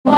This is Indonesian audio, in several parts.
Tes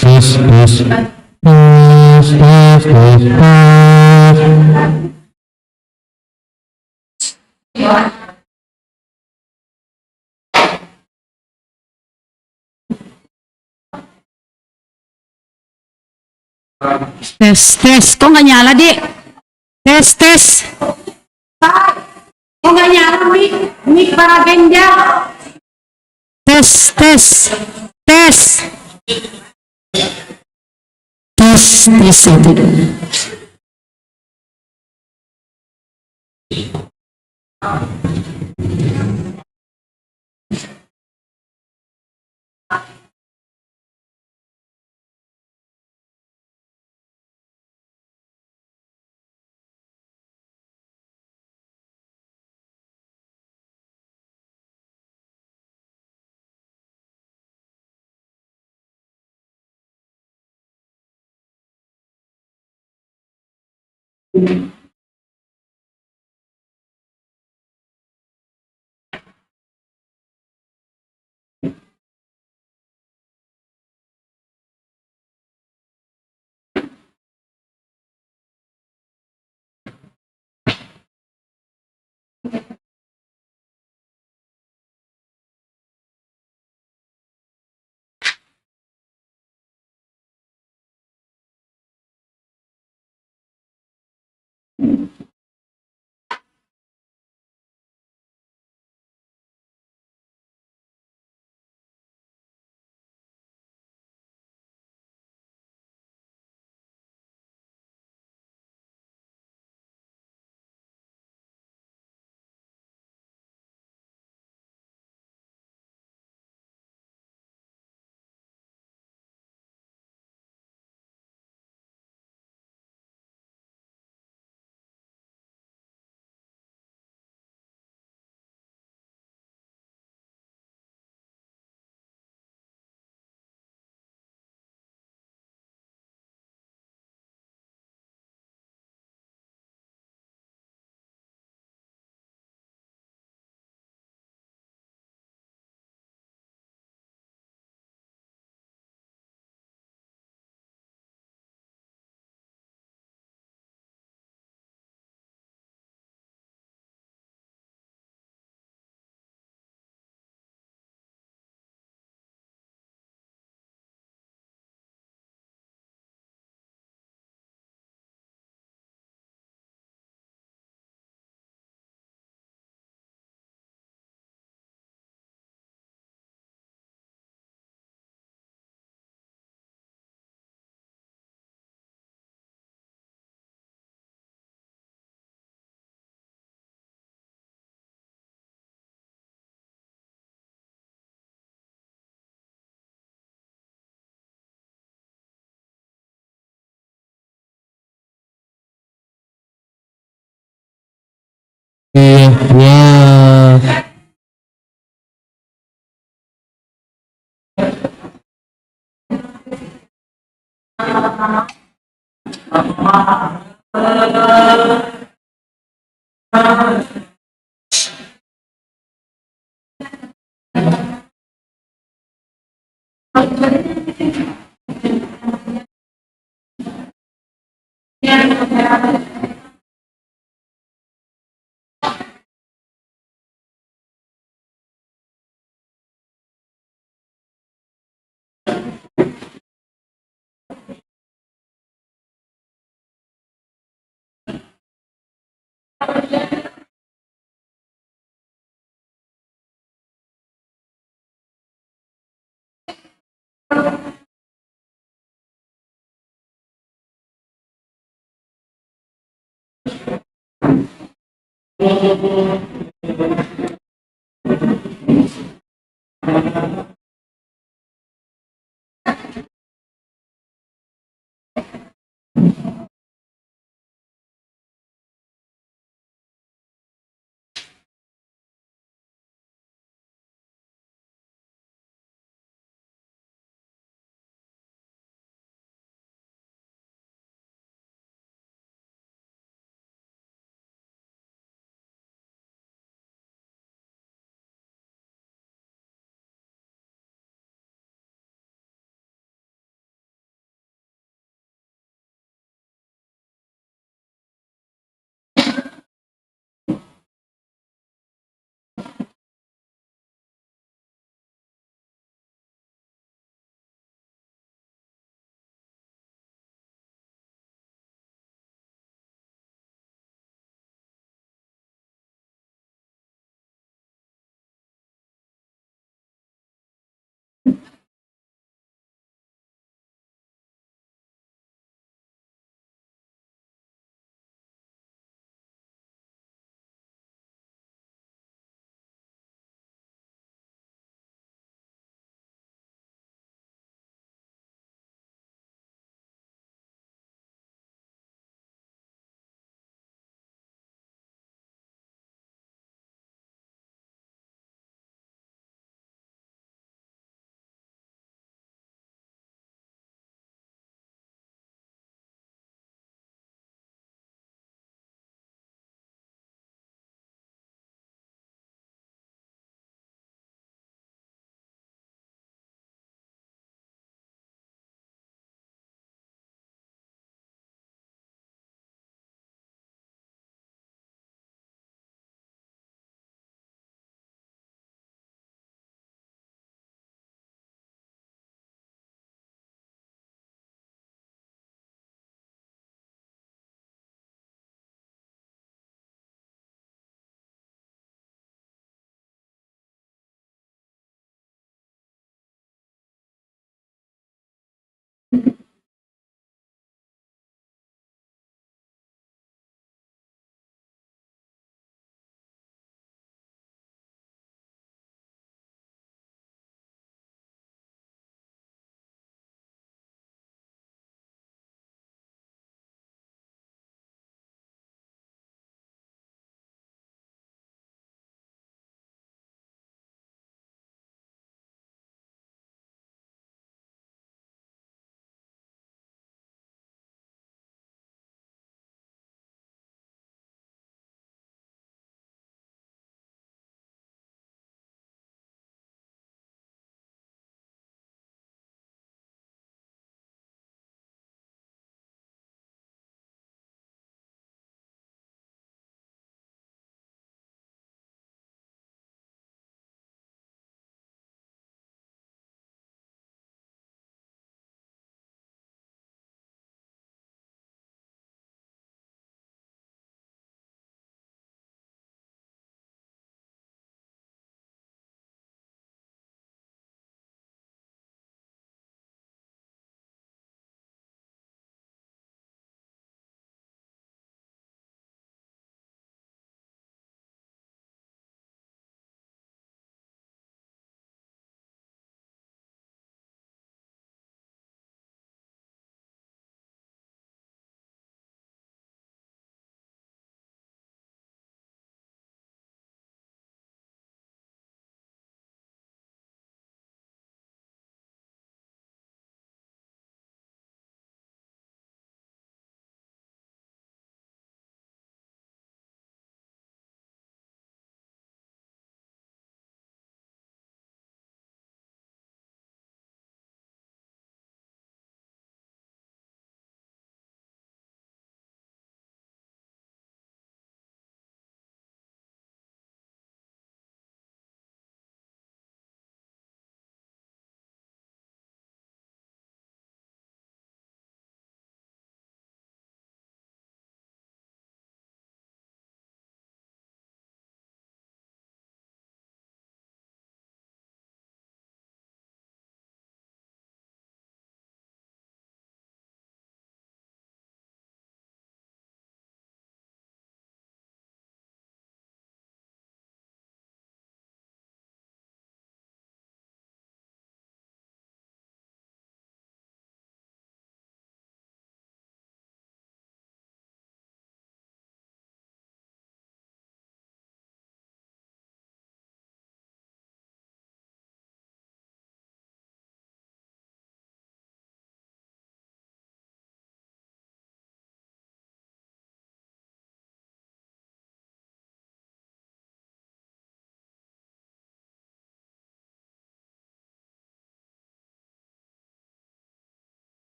tes tes tes tes tes Tes. Kok nggak nyala, Dik? Tes. Kok nggak nyala, mic para Genja? Tes. Tes itu dulu. Iya.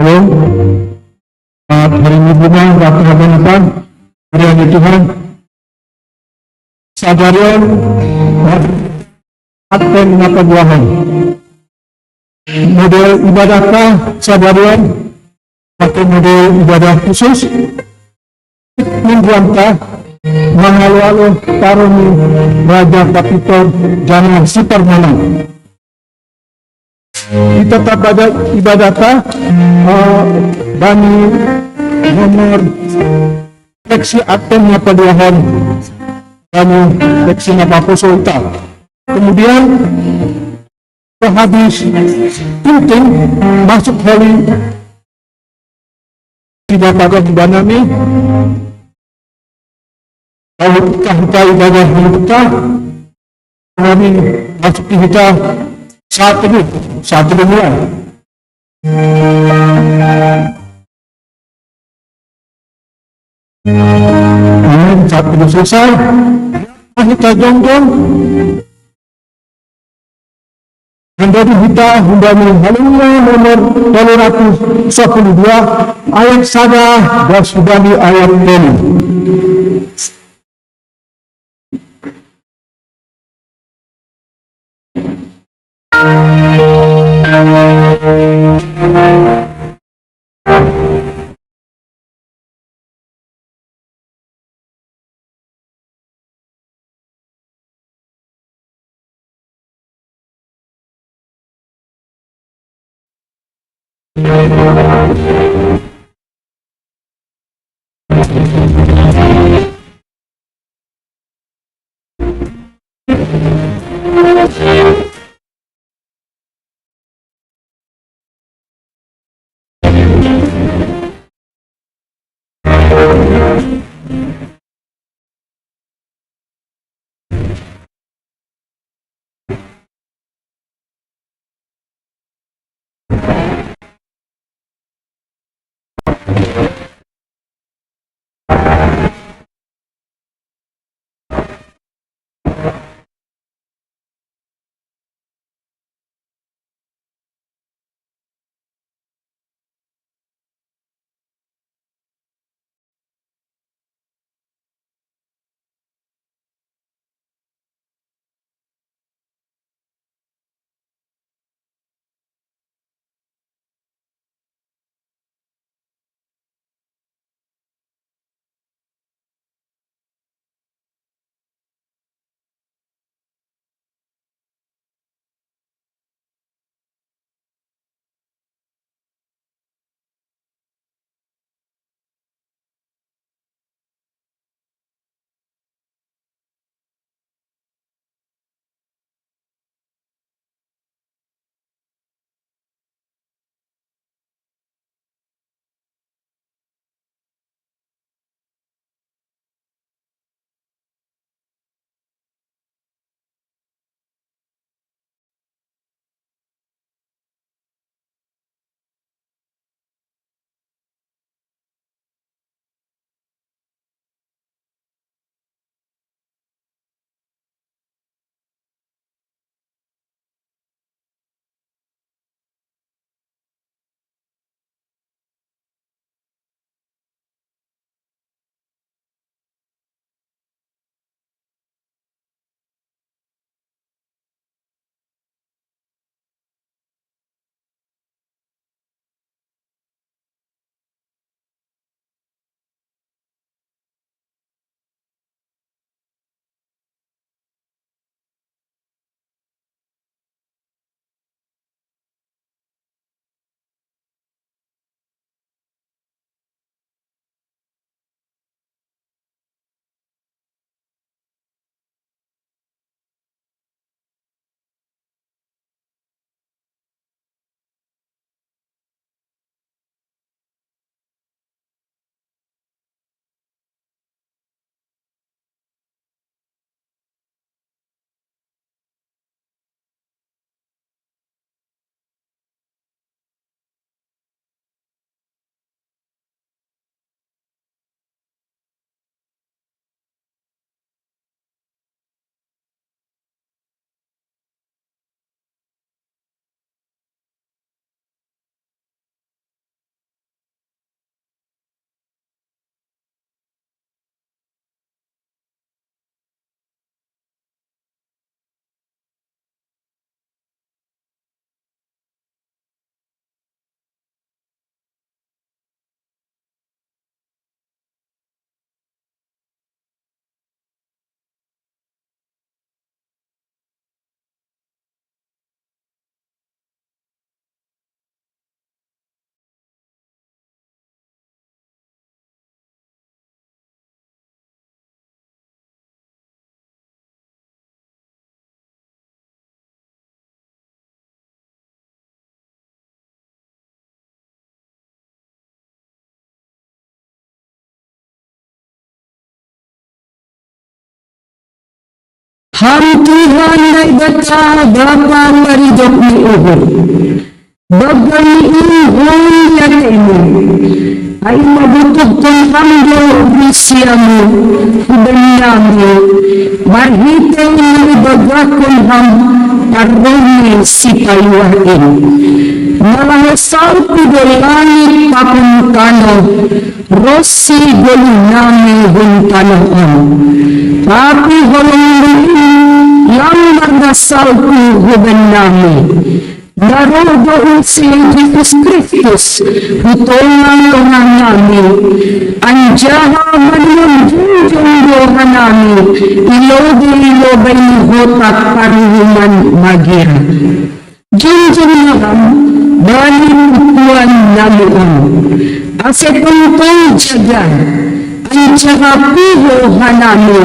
Halo, hari Minggu waktu hadapan hari yang Tuhan sadarian akan mengapa buahan model ibadahkah sadarian atau model ibadah khusus mengguangkah mengalu-alu taruni Raja Kapitor jangan supermana kita tak pada ibadahkah Bani nomor seksi atom apa duahan Bani seksi apa posolta kemudian habis penting masuk holy tidak pada banami kalau kita ibadah kita kami masuk kita satu mulai satu selesai kita jongjong menjadi kita undang Haleluya nomor 212 ayat 1 dan sudah di ayat 10. Ham Tuhan ay bata Bapa maridok ni Uhud. Bagay ihon yan ini ay mabutok kong hamdo bisya mo huban nami marhitay nalibaga kong ham karoni si paywain nalahasal ko do langit papunkano rosi golunami huntanoon tapi holong yang magdasal ko huban nami Naroon si Jesus Kristus, hutongan tungan namin, anjaha manunjunjung doha namin, ilobay ni hotak paruhuman magira. Junjung naman, balik upuan namin. Asetong jagan, ang tsakapiho hanami,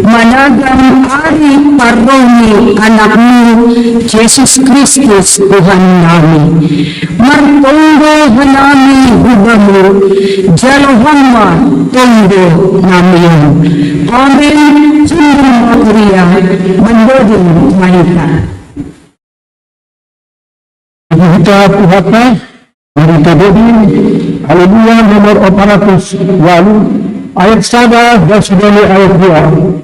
managang ari paroni anak mo, Jesus Kristus Tuhan namin. Martonggo hanami hubamo, jalohama tonggo namin. Amen. Sundong Maria, mandodong mahita. Kita puhata, Marita Bodi, Haleluya nomor 408, ayat 1 dan sudah ayat 2.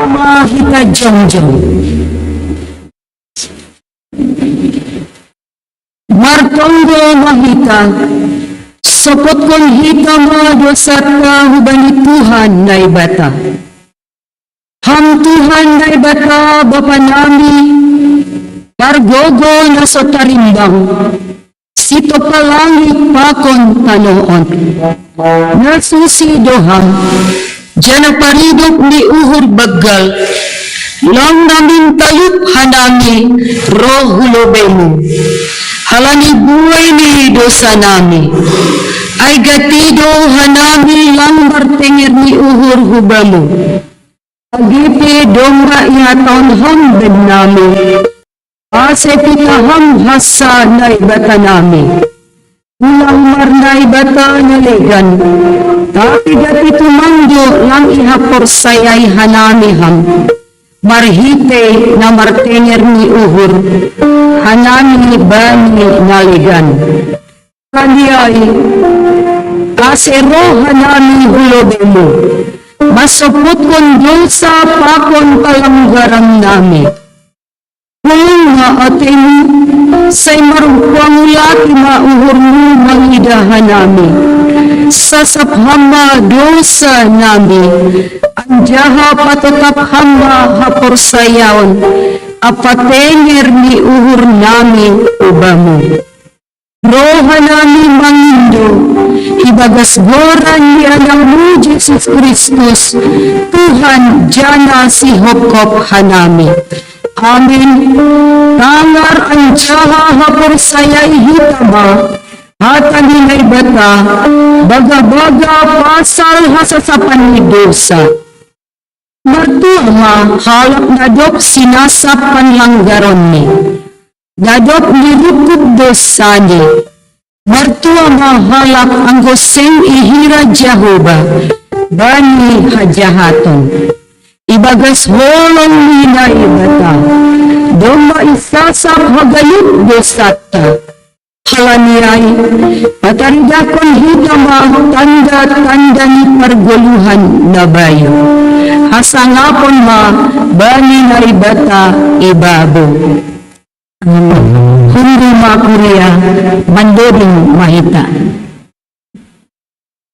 Mahita jongjong. Martonggo mahita, sopot kong hita dosa kahubani Tuhan na ibata. Ham Tuhan na ibata Bapa nami, pargogo na sa tarimbang, sito palangit pakon tanoon. Nasusidoham, dyan ang paridok ni uhur bagal, lang namin tayup hanami, rohulobemu. Halani buhay ni dosa nami, ay gatido hanami lang martenger ni uhur hubamu. Agipi domba ihaton hambed nami, ase pitaham hasa na ibata nami. Ulang marnay bata naligan, tapi gati tumanggo lang ihapor sayay hanamiham. Marhite na martenger ni uhur, hanami bani naligan. Kaniyay, kasero hanami hulobemo, masupot kon dosa pakon palanggaran nami. Kung nga ating say marupang laki mauhur mo mangidahan nami, sasaphama dosa nami, anjaha patutap hama hapor sayaon, apatenger ni uhur nami ubamu. Roha nami mangindo, ibagas goran ni anak mo Jesus Kristus, Tuhan jana si hokop hanami. Amin. Tangar ang jaha hapor sayay hitama, hatan hinay bata, baga-baga pasal hasasapan ni dosa. Martuha halap nadop sinasap panlanggaron ni, nadop nirukub dosa ni. Martuha halap ang goseng ihira Jehovah, bani hajahaton. Ibagas holong nina ibata, domba isasap hagayut dosata. Halaniyay, pataridakon hidama tanda-tanda ni parguluhan na bayo. Hasangapon ma, bani na ibata ibabo. Hundi makuria, mandoding mahita.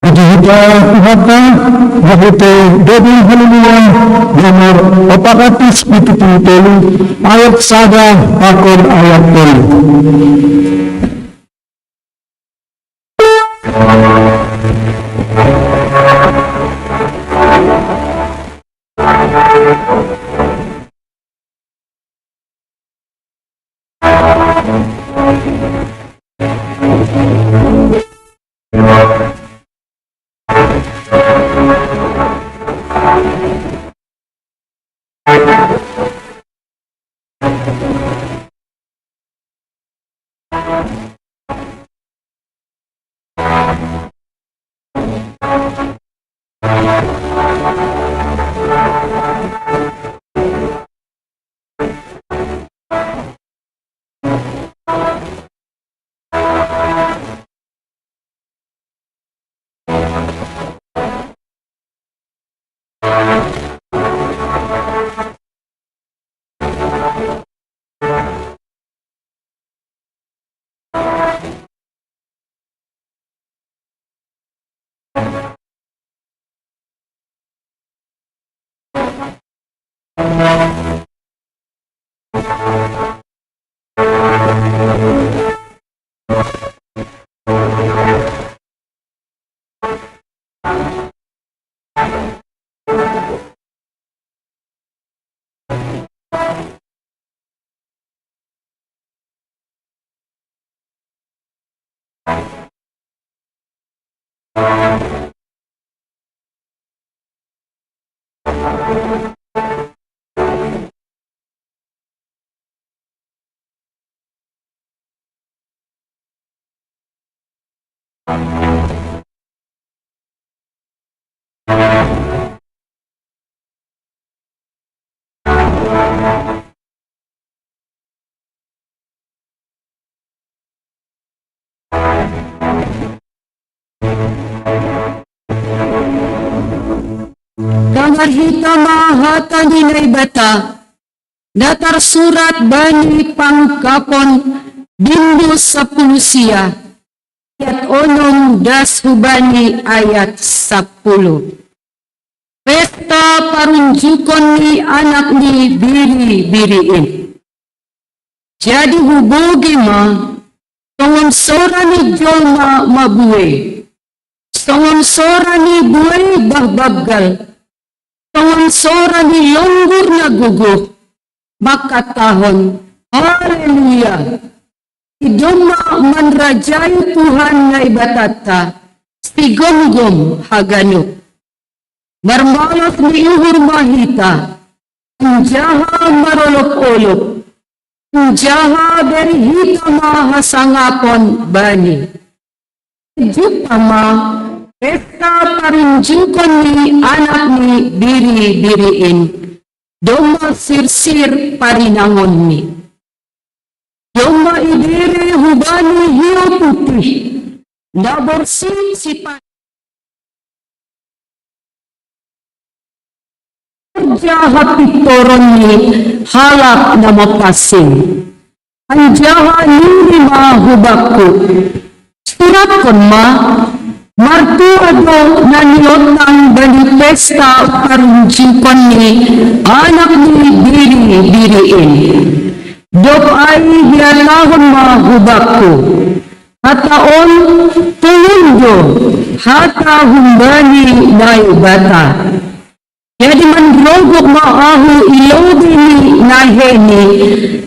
Adihita Tuhata, Mahute, Dobing Haleluya, nomor 477, ayat sada, pakon ayat 10. Kamarhita mahata dinay bata, datar surat bani pangkapon bindu sa pulusia, ayat 10 das hubani ayat 10. Pesta parunjukon ni anak ni biri-biriin. Jadi hubogi ma, tongon sora ni jolma mabuwe, tongon sora ni buwe bahbabgal, tongon sora ni longgur na guguh, makatahon, haleluya. Idoma manrajai Tuhan na ibatata, stigom-gom haganuk. Marmalot ni uhur mahita, unjaha marolok-olok, unjaha dari hita mahasangapon bani. Jutama, pesta parunjukon ni anak ni biri-biriin, doma sir-sir parinangon ni. Doma idiri hubani hiyo putih, naborsin si jaha pitoron ni halap na mapasing. Anjaha nini mahubaku. Surat kon ma, martuado na nilotang bali pesta parunjukon ni anak ni biri-biriin. Dop ay hiyatahon mahubaku. Hataon tulundo, hata humbani na ibata. Jadi mandrogok maahu ilobi ni naheni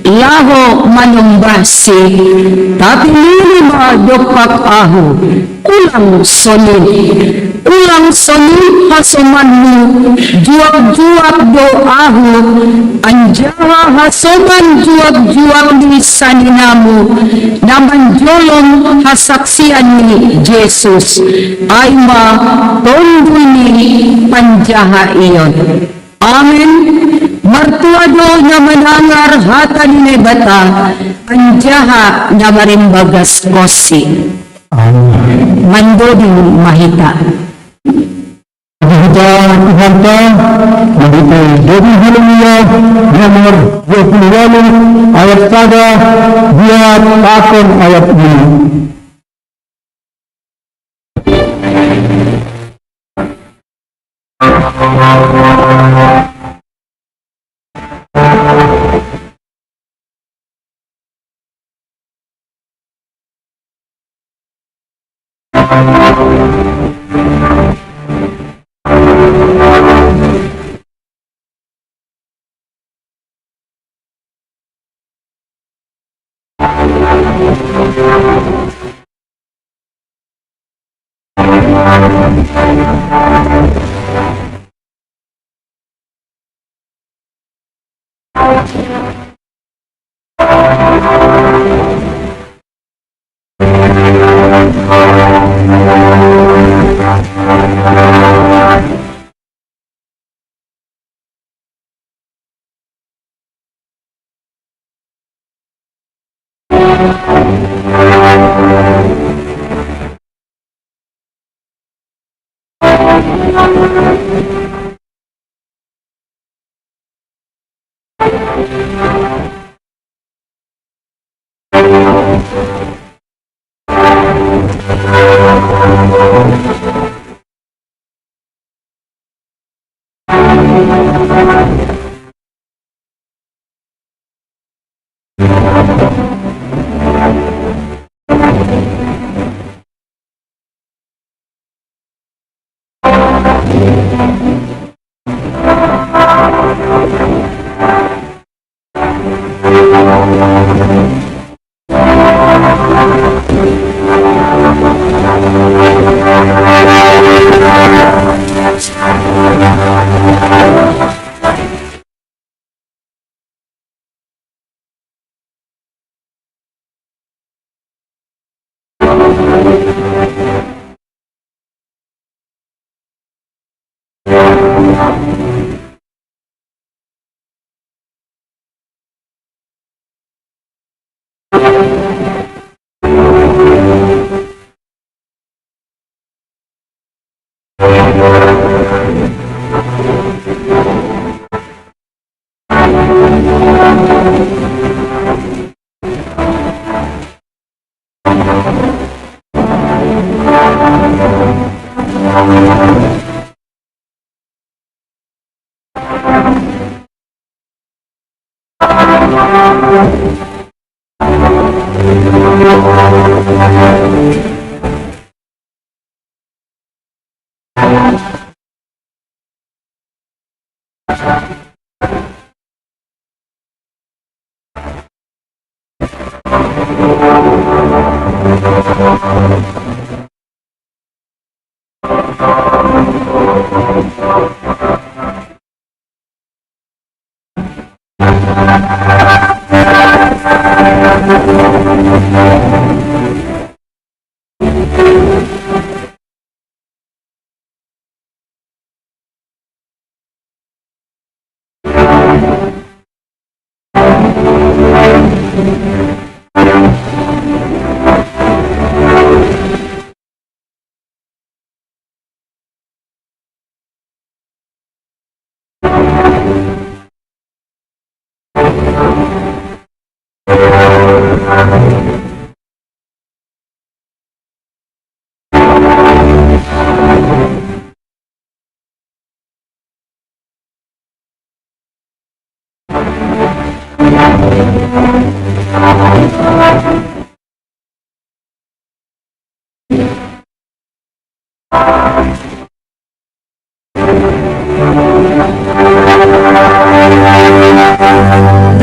laho manumbasi, tapi lili maadopak ahu ulang sonin hasomanmu juak-juak do ahu anjaha hasoman juak-juak di saninamu naman jolong hasaksian ni Jesus ayma tondo ni panjaha iyon. Amin. Martuado na manangar hata ni bata anjaha na marimbagas kosi. Mandoding mahita. Kita Tuhan begitu dari haleluya nomor 28 ayat 1 dia takon ayat ini.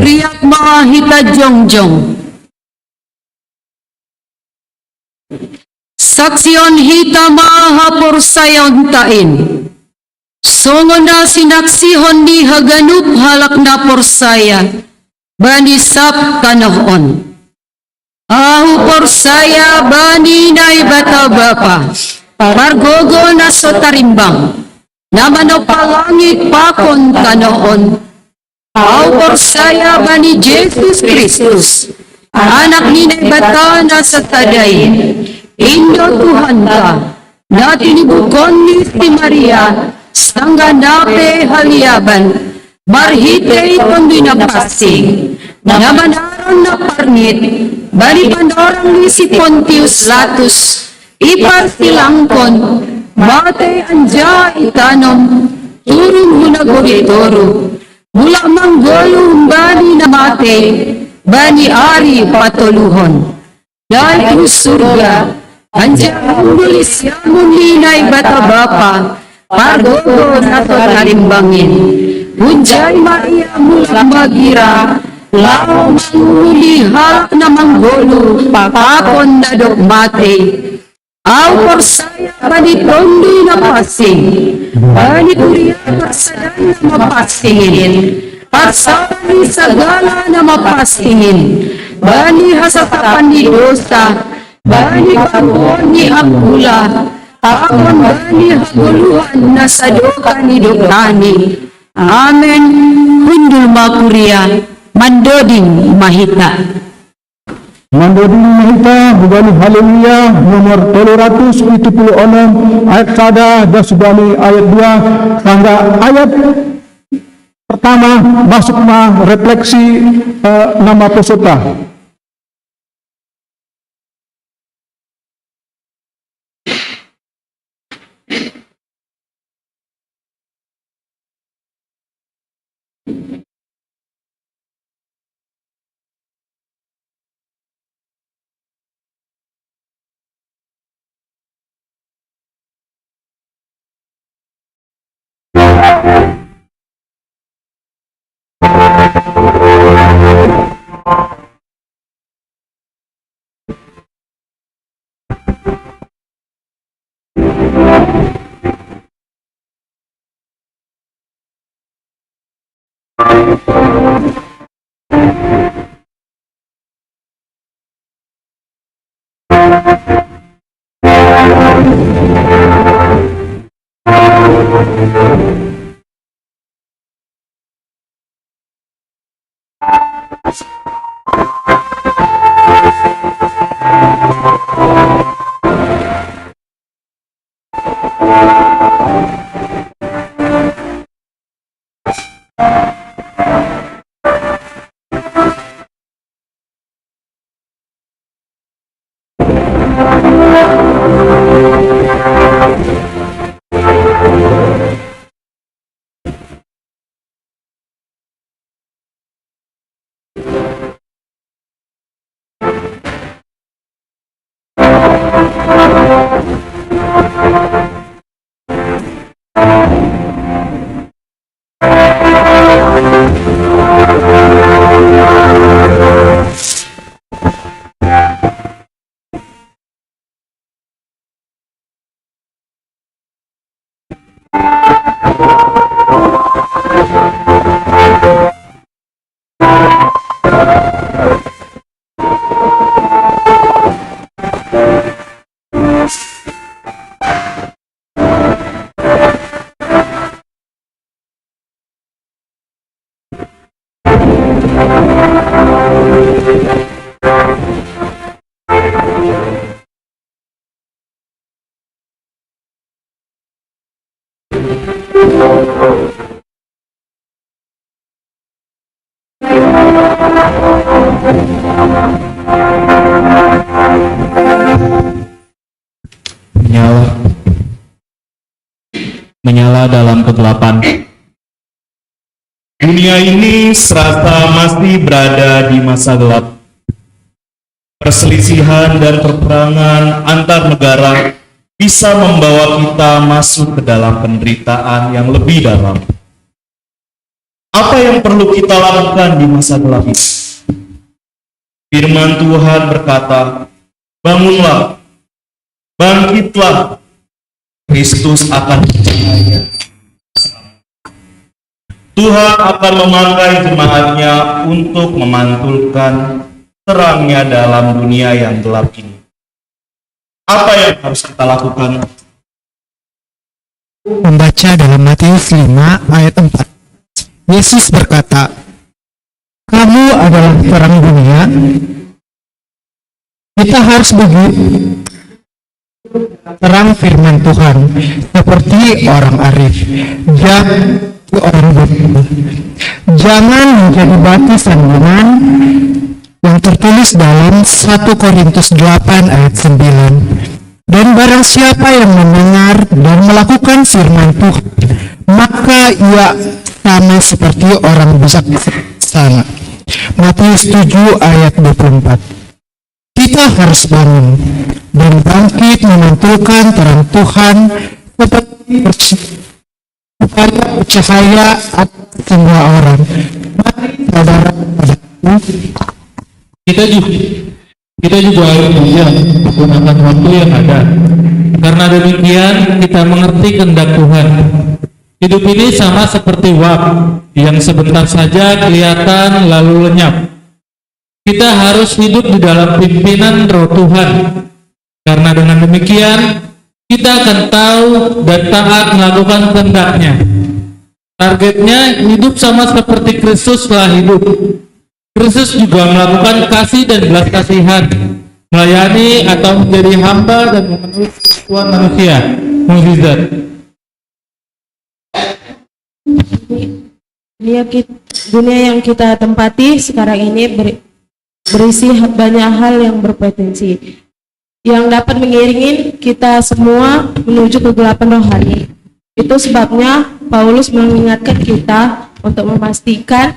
Riyak mga hitajongjong. Saksyon hita mahapor sayon tain. Songo na sinaksihon ni haganup halak na porsaya. Bani sap kanoon. Ahu porsaya bani na ibata bapa. Margogo na sa tarimbang. Namano palangit pakon kanoon. Ahu porsaya bani Jesus Kristus. Anak ni na ibata na sa taday. Indo Tuhan ka. Na tinibukon ni si Maria. Sangga nape haliaban. Marhite itong binapasing. Namanaron na parngit. Bali pandorang ni si Pontius Latus. Iparsilangkon. Mate anja itanom. Turong hunagogitoro. Mula manggolong bani na mate. Bani ari patuluhon. Dahil surga. Anja mulis yamun linay bata bapa. Pargogo na to tarimbangin. Unjay Maria mula magira. Lao manghuli halak na manggolo. Pakakon na dogmate. Aw porsaya panitondi na pasing. Panituria parsadan na mapasingin. Parsani sagala na mapasingin. Bani hasatapan ni dosa. Bani kapon ni akula. Akon bani haguluhan na sadoka ni dokani. Amen. Hundul makuria. Mandoding mahita. Mandoding mahita, Bubani Haleluya, nomor 376, ayat 1, dan Subani ayat 2, tangga ayat pertama, masuk refleksi nama peserta. Menyala dalam kegelapan. Dunia ini serasa masih berada di masa gelap. Perselisihan dan peperangan antar negara bisa membawa kita masuk ke dalam penderitaan yang lebih dalam. Apa yang perlu kita lakukan di masa gelap ini? Firman Tuhan berkata, "Bangunlah, bangkitlah, Kristus akan bercahaya." Tuhan akan memakai jemaatnya untuk memantulkan terangnya dalam dunia yang gelap ini. Apa yang harus kita lakukan? Membaca dalam Matius 5 ayat 4. Yesus berkata, "Kamu adalah terang dunia." Kita harus begitu terang firman Tuhan seperti orang arif, orang beriman. Jangan menjadi batu sandungan yang tertulis dalam 1 Korintus 8 ayat 9. Dan barang siapa yang mendengar dan melakukan firman Tuhan, maka ia sama seperti orang bijaksana. Matius 7 ayat 24. Kita harus bangun dan bangkit memantulkan terang Tuhan supaya bercahaya atas semua orang. Mari saudara-saudaraku, Kita juga harus bijak menggunakan waktu yang ada. Karena demikian kita mengerti kehendak Tuhan. Hidup ini sama seperti wak yang sebentar saja kelihatan lalu lenyap. Kita harus hidup di dalam pimpinan Roh Tuhan. Karena dengan demikian kita akan tahu dan taat melakukan kehendak-Nya. Targetnya hidup sama seperti Kristus telah hidup. Kristus juga melakukan kasih dan belas kasihan, melayani atau menjadi hamba dan memenuhi kebutuhan manusia. Mukjizat. Dunia yang kita tempati sekarang ini berisi banyak hal yang berpotensi yang dapat mengiringi kita semua menuju kegelapan rohani. Itu sebabnya Paulus mengingatkan kita untuk memastikan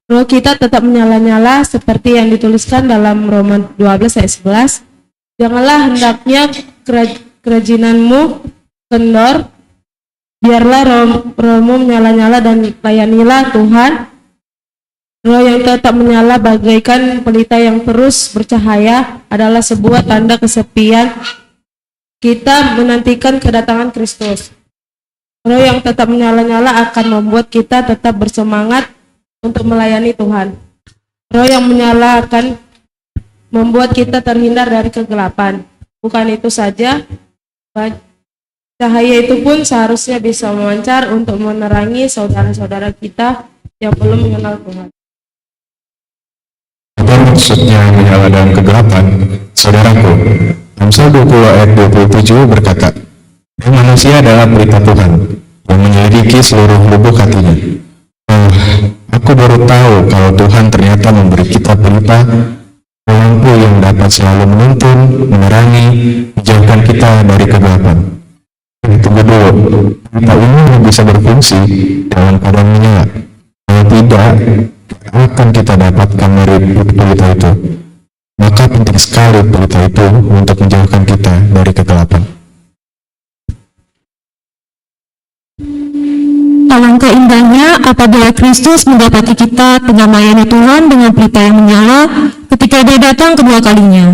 roh kita tetap menyala-nyala seperti yang dituliskan dalam Roma 12 ayat 11. Janganlah hendaknya kerajinanmu kendor, biarlah rohmu menyala-nyala dan layanilah Tuhan. Roh yang tetap menyala bagaikan pelita yang terus bercahaya adalah sebuah tanda kesepian kita menantikan kedatangan Kristus. Roh yang tetap menyala-nyala akan membuat kita tetap bersemangat untuk melayani Tuhan. Roh yang menyala akan membuat kita terhindar dari kegelapan. Bukan itu saja, cahaya itu pun seharusnya bisa memancar untuk menerangi saudara-saudara kita yang belum mengenal Tuhan. Apa maksudnya menyala dalam kegelapan? Saudaraku, Amsal 20 ayat 27 berkata, Manusia adalah pelita Tuhan yang menyelidiki seluruh lubuk hatinya. Aku baru tahu kalau Tuhan ternyata memberi kita pelita, lampu yang dapat selalu menuntun, menerangi, menjauhkan kita dari kegelapan. Tunggu dulu, pelita ini bisa berfungsi dalam keadaan menyala. Kalau tidak, akan kita dapatkan dari pelita itu. Maka penting sekali pelita itu untuk menjauhkan kita dari kegelapan. Alangkah indahnya apabila Kristus mendapati kita tengah melayani Tuhan dengan pelita yang menyala ketika Dia datang kedua kalinya.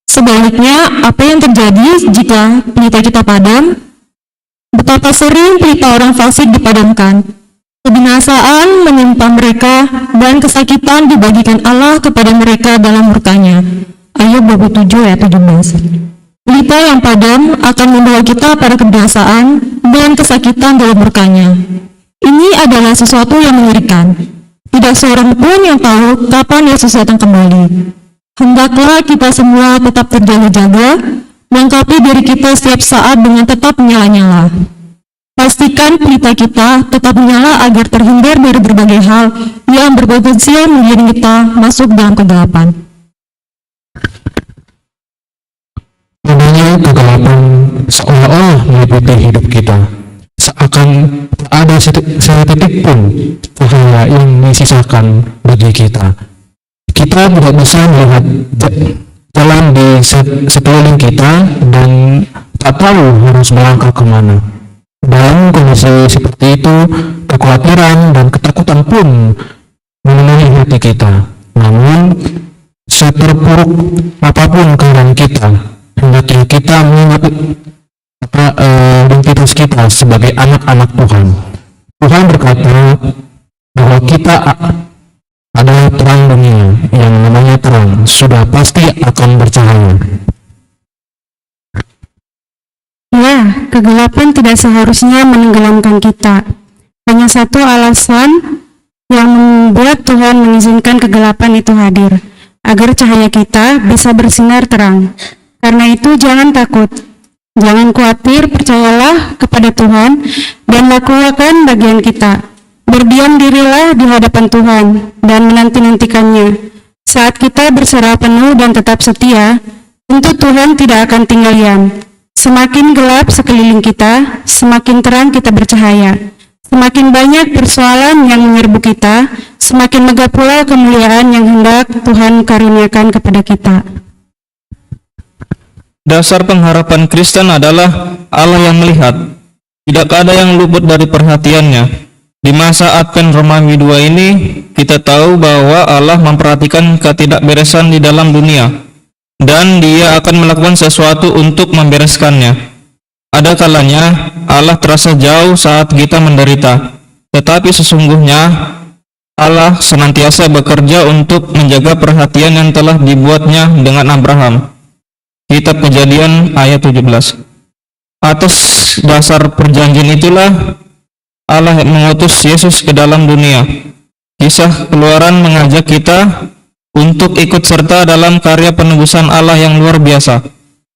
Sebaliknya, apa yang terjadi jika pelita kita padam? Betapa sering pelita orang fasik dipadamkan. Kebinasaan menimpa mereka dan kesakitan dibagikan Allah kepada mereka dalam murka-Nya. Ayub 27 ayat 17. Pelita yang padam akan membawa kita pada kebinasaan dan kesakitan dalam murka-Nya. Ini adalah sesuatu yang mengerikan. Tidak seorang pun yang tahu kapan Yesus datang kembali. Hendaklah kita semua tetap terjaga-jaga, melengkapi diri kita setiap saat dengan tetap menyala-nyala. Pastikan pelita kita tetap menyala agar terhindar dari berbagai hal yang berpotensi menggiring kita masuk dalam kegelapan. Adanya kegelapan seolah-olah meliputi hidup kita, seakan tak ada setitik pun cahaya yang disisakan bagi kita. Kita tidak bisa melihat jalan di sekeliling kita dan tak tahu harus melangkah kemana. Dalam kondisi seperti itu, kekhawatiran dan ketakutan pun memenuhi hati kita. Namun, seterpuruk apapun keadaan kita, hendaknya kita mengingat identitas kita sebagai anak-anak Tuhan. Tuhan berkata bahwa kita adalah terang dunia, yang namanya terang sudah pasti akan bercahaya. Ya, kegelapan tidak seharusnya menenggelamkan kita. Hanya satu alasan yang membuat Tuhan mengizinkan kegelapan itu hadir, agar cahaya kita bisa bersinar terang. Karena itu jangan takut, jangan khawatir, percayalah kepada Tuhan dan lakukan bagian kita. Berdiam dirilah di hadapan Tuhan dan menanti-nantikannya. Saat kita berserah penuh dan tetap setia, tentu Tuhan tidak akan tinggal diam. Semakin gelap sekeliling kita, semakin terang kita bercahaya. Semakin banyak persoalan yang menyerbu kita, semakin megah pula kemuliaan yang hendak Tuhan karuniakan kepada kita. Dasar pengharapan Kristen adalah Allah yang melihat. Tidak ada yang luput dari perhatiannya. Di masa Advent Romawi 2 ini, kita tahu bahwa Allah memperhatikan ketidakberesan di dalam dunia, dan Dia akan melakukan sesuatu untuk membereskannya. Ada kalanya Allah terasa jauh saat kita menderita, tetapi sesungguhnya Allah senantiasa bekerja untuk menjaga perhatian yang telah dibuatnya dengan Abraham. Kitab Kejadian ayat 17. Atas dasar perjanjian itulah Allah mengutus Yesus ke dalam dunia. Kisah Keluaran mengajak kita untuk ikut serta dalam karya penebusan Allah yang luar biasa.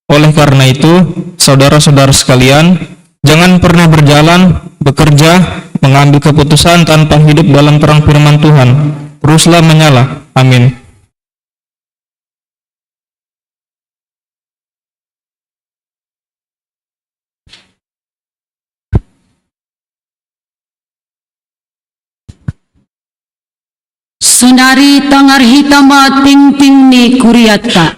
Oleh karena itu, saudara-saudara sekalian, jangan pernah berjalan, bekerja, mengambil keputusan tanpa hidup dalam terang firman Tuhan. Teruslah menyala. Amin. Sunari tangar hitama ting-ting ni kuriatka.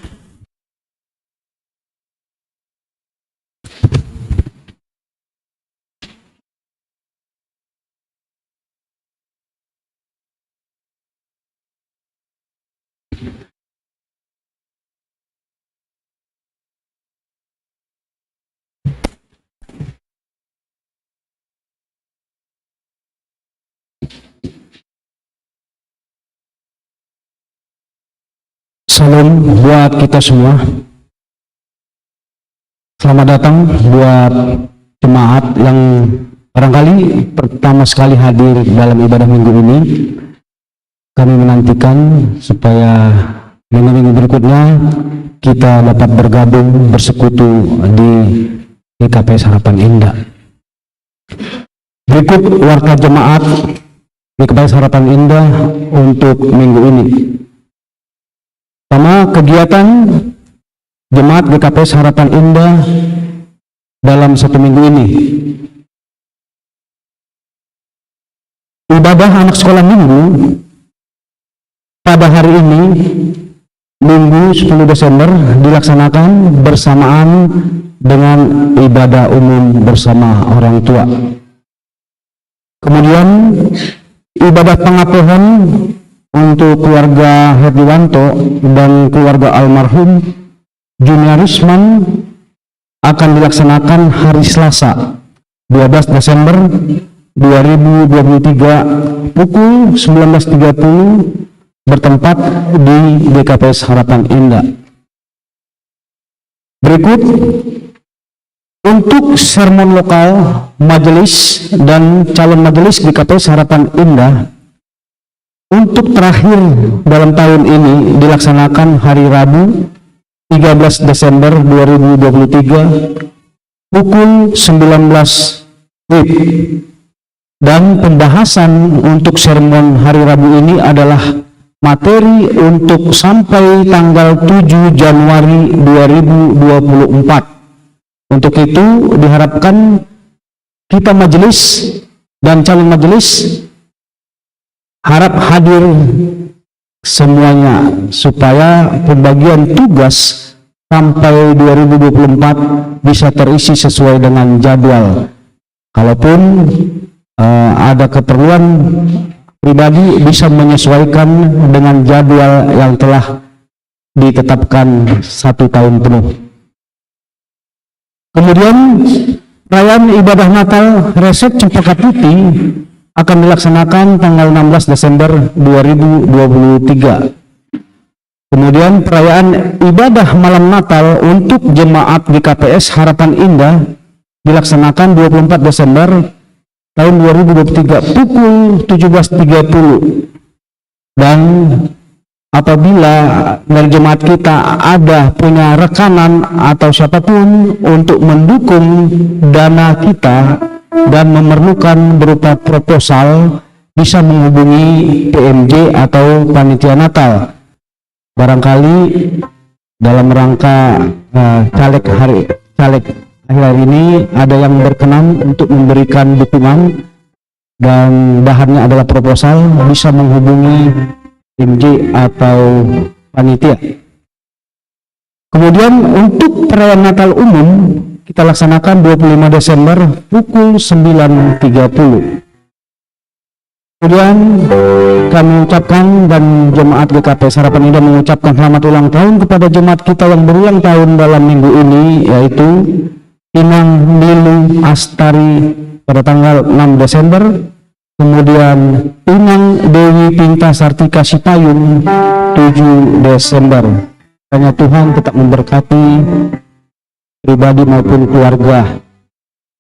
Salam buat kita semua. Selamat datang buat jemaat yang barangkali pertama sekali hadir dalam ibadah minggu ini. Kami menantikan supaya minggu-minggu berikutnya kita dapat bergabung bersekutu di GKPS Harapan Indah. Berikut warta jemaat GKPS Harapan Indah untuk minggu ini. Pertama, kegiatan jemaat GKPS Harapan Indah dalam 1 minggu ini. Ibadah anak sekolah minggu pada hari ini, Minggu 10 Desember, dilaksanakan bersamaan dengan ibadah umum bersama orang tua. Kemudian ibadah pengapohan untuk keluarga Herdiwanto dan keluarga almarhum Juniarisman akan dilaksanakan hari Selasa 12 Desember 2023 pukul 19.30 bertempat di GKPS Harapan Indah. Berikut untuk sermon lokal, majelis dan calon majelis GKPS Harapan Indah untuk terakhir dalam tahun ini dilaksanakan hari Rabu 13 Desember 2023 pukul 19 WIB. Dan pembahasan untuk sermon hari Rabu ini adalah materi untuk sampai tanggal 7 Januari 2024. Untuk itu diharapkan kita majelis dan calon majelis harap hadir semuanya supaya pembagian tugas sampai 2024 bisa terisi sesuai dengan jadwal. Kalaupun ada keperluan pribadi bisa menyesuaikan dengan jadwal yang telah ditetapkan 1 tahun penuh. Kemudian perayaan ibadah Natal Resep Cempaka Putih akan dilaksanakan tanggal 16 Desember 2023. Kemudian perayaan ibadah malam Natal untuk jemaat GKPS Harapan Indah dilaksanakan 24 Desember tahun 2023 pukul 17.30. Dan apabila dari jemaat kita ada punya rekanan atau siapapun untuk mendukung dana kita dan memerlukan berupa proposal, bisa menghubungi PMJ atau Panitia Natal. Barangkali dalam rangka caleg akhir ini ada yang berkenan untuk memberikan dukungan dan bahannya adalah proposal, bisa menghubungi PMJ atau panitia. Kemudian untuk perayaan Natal umum kita laksanakan 25 Desember pukul 9.30. Kemudian kami ucapkan dan jemaat GKPS Harapan Indah mengucapkan selamat ulang tahun kepada jemaat kita yang berulang tahun dalam minggu ini, yaitu Inang Nilu Astari pada tanggal 6 Desember. Kemudian Inang Dewi Pinta Sartika Sipayung 7 Desember. Hanya Tuhan tetap memberkati pribadi maupun keluarga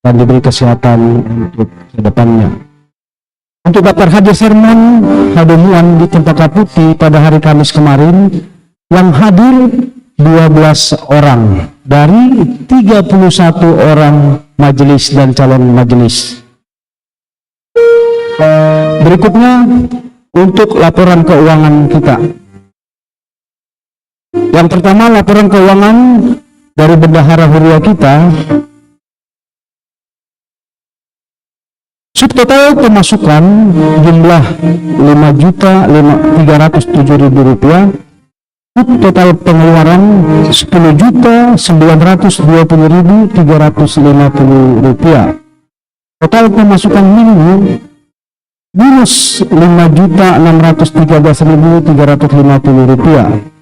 dan diberi kesehatan untuk kedepannya. Untuk daftar hadir sermon Hadomuan di Cempaka Putih pada hari Kamis kemarin, yang hadir 12 orang dari 31 orang majelis dan calon majelis. Berikutnya untuk laporan keuangan kita. Yang pertama, laporan keuangan dari bendahara huria kita. Subtotal pemasukan jumlah Rp5.307.000. Total pengeluaran Rp10.920.350. Total pemasukan minggu minus Rp5.613.350.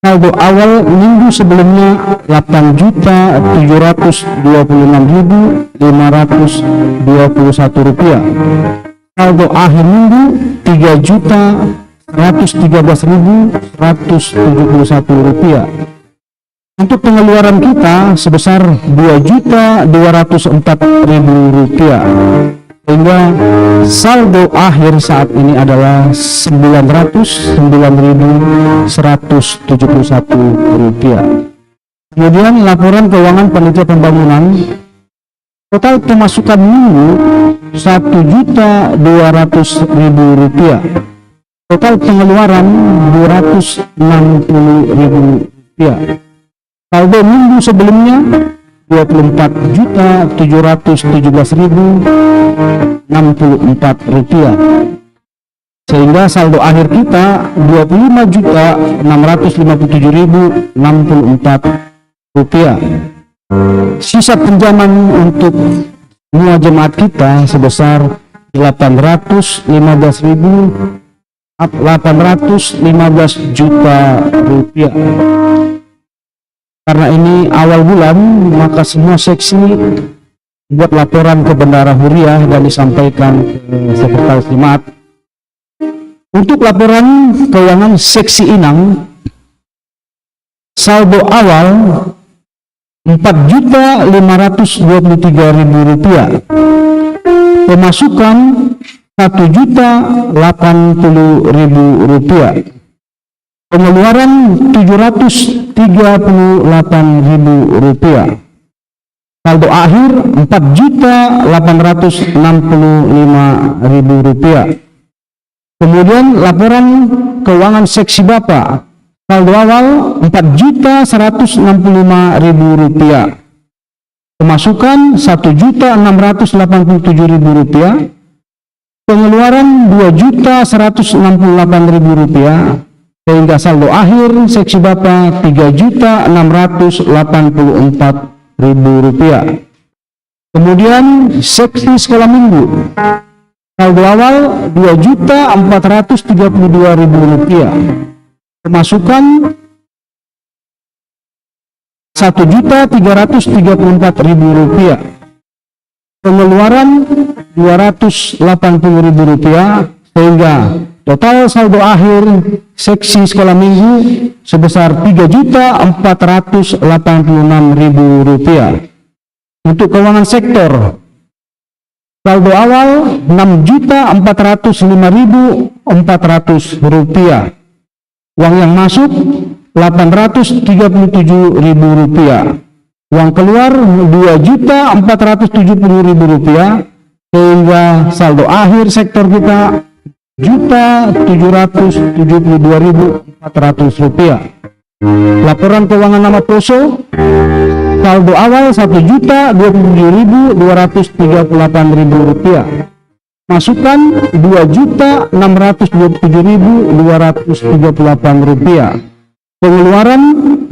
Saldo awal minggu sebelumnya Rp8.726.521. Saldo akhir minggu Rp3.113.171. Untuk pengeluaran kita sebesar Rp2.204.000. Sehingga saldo akhir saat ini adalah Rp909.171. Kemudian laporan keuangan panitia pembangunan Total pemasukan minggu Rp1.200.000. Total pengeluaran Rp260.000. Saldo minggu sebelumnya Rp24.717.064. Sehingga saldo akhir kita Rp25.657.064. Sisa pinjaman untuk semua jemaat kita sebesar Rp815 juta. Karena ini awal bulan, maka semua seksi buat laporan ke Bendara Huriah dan disampaikan ke Sekretaris Jemaat. Untuk laporan keuangan seksi Inang, saldo awal Rp4.523.000, pemasukan Rp1.080.000, pengeluaran Rp738.000, saldo akhir Rp4.865.000. Kemudian laporan keuangan seksi Bapak, saldo awal Rp4.165.000, pemasukan Rp1.687.000, pengeluaran Rp2.168.000, sehingga saldo akhir seksi Bapak Rp3.684.000. Kemudian seksi sekolah minggu, saldo awal Rp2.432.000, pemasukan Rp1.334.000, pengeluaran Rp280.000, sehingga total saldo akhir seksi sekolah minggu sebesar Rp3.486.000. Untuk keuangan sektor, saldo awal Rp6.405.400, uang yang masuk Rp837.000, uang keluar Rp2.470.000, sehingga saldo akhir sektor kita Rp1.772.400. Laporan keuangan nama Poso, saldo awal Rp1.027.238.000, masukan Rp2.627.238, pengeluaran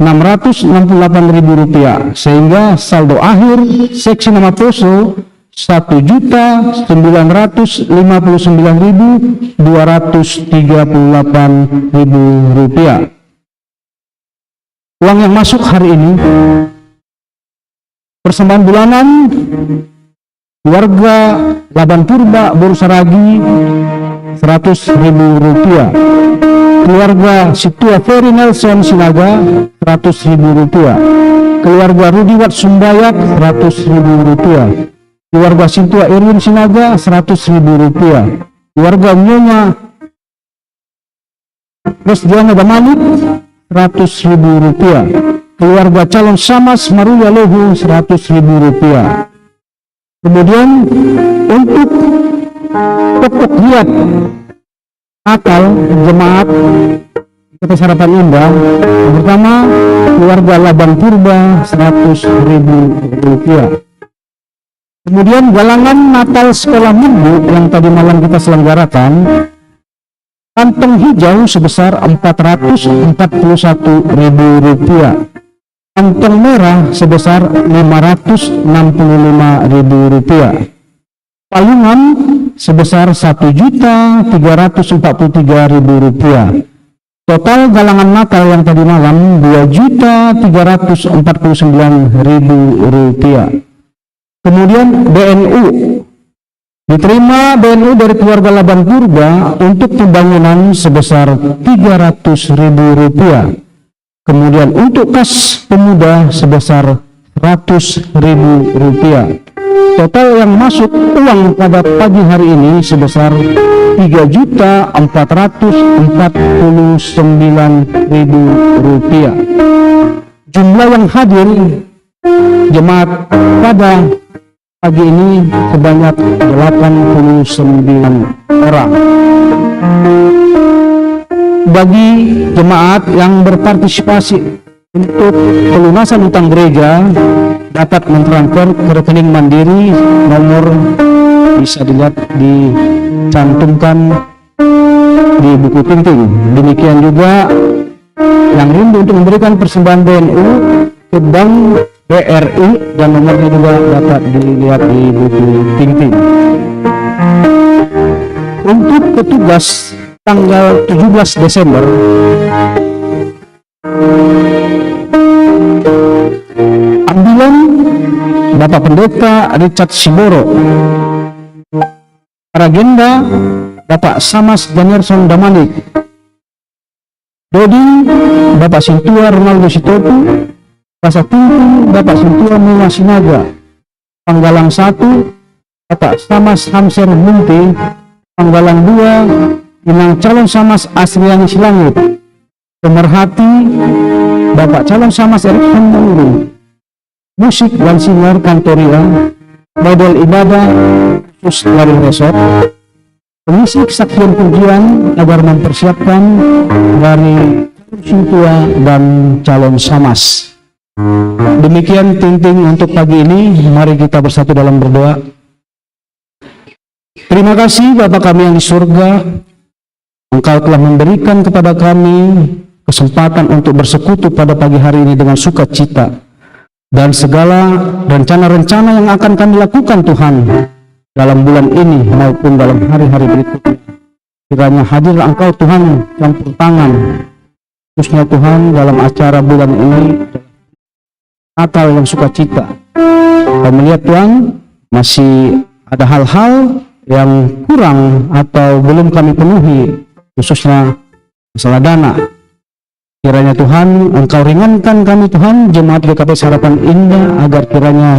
Rp668.000, sehingga saldo akhir seksi nama Poso Rp1.959.238.000. Uang yang masuk hari ini, persembahan bulanan keluarga Laban Purba Borusaragi Rp100.000, keluarga Situa Ferry Nelson Sinaga Rp100.000, keluarga Rudiwat Sumbayak Rp100.000, keluarga Sintua Erwin Sinaga Rp100.000, keluarga Nyonya Rosdiana Damalik Rp100.000, keluarga calon Samas Maruya Lohu Rp100.000. Kemudian untuk pokok hiat akal jemaat Kota Sarapan Indah, pertama keluarga Laban Purba Rp100.000. Kemudian galangan Natal sekolah minggu yang tadi malam kita selenggarakan, kantong hijau sebesar Rp441.000, kantong merah sebesar Rp565.000, payungan sebesar Rp1.343.000. Total galangan Natal yang tadi malam Rp2.349.000. Kemudian BNU, diterima BNU dari keluarga Laban Purba untuk pembangunan sebesar Rp300.000. Kemudian untuk kas pemuda sebesar Rp100.000. Total yang masuk uang pada pagi hari ini sebesar Rp3.449.000. Jumlah yang hadir jemaat pada pagi ini sebanyak 89 orang. Bagi jemaat yang berpartisipasi untuk pelunasan utang gereja dapat mentransfer ke rekening mandiri, nomor bisa dilihat dicantumkan di buku tinting. Demikian juga yang rindu untuk memberikan persembahan BNU ke Bank BRI dan nomornya juga dapat dilihat di buku tinting. Untuk petugas tanggal 17 Desember ambilan Bapak Pendeta Richard Siboro, Paragenda Bapak Samas Danielson Damalik, Doding Bapak Sintua Ronaldo Sitopu, Rasa Tinggi Bapak Sintua Mula Sinaga, Panggalang 1 Bapak Samas Hamser Munti, Panggalang 2 Inang Calon Samas Asriani Silangit, Pemerhati Bapak Calon Samas Erikson Manggung, Musik dan Singer Kantoria, Model Ibadah khusus dari resort, pengisi kesaksian pujian agar mempersiapkan dari Sintua dan Calon Samas. Demikian tinting untuk pagi ini. Mari kita bersatu dalam berdoa. Terima kasih Bapa kami yang di surga, Engkau telah memberikan kepada kami kesempatan untuk bersekutu pada pagi hari ini dengan sukacita, dan segala rencana-rencana yang akan kami lakukan Tuhan dalam bulan ini maupun dalam hari-hari berikutnya. Kiranya hadirlah Engkau Tuhan campur tangan, khususnya Tuhan dalam acara bulan ini Natal yang sukacita. Kau melihat Tuhan masih ada hal-hal yang kurang atau belum kami penuhi, khususnya masalah dana. Kiranya Tuhan Engkau ringankan kami Tuhan, jemaat GKP Harapan Indah, agar kiranya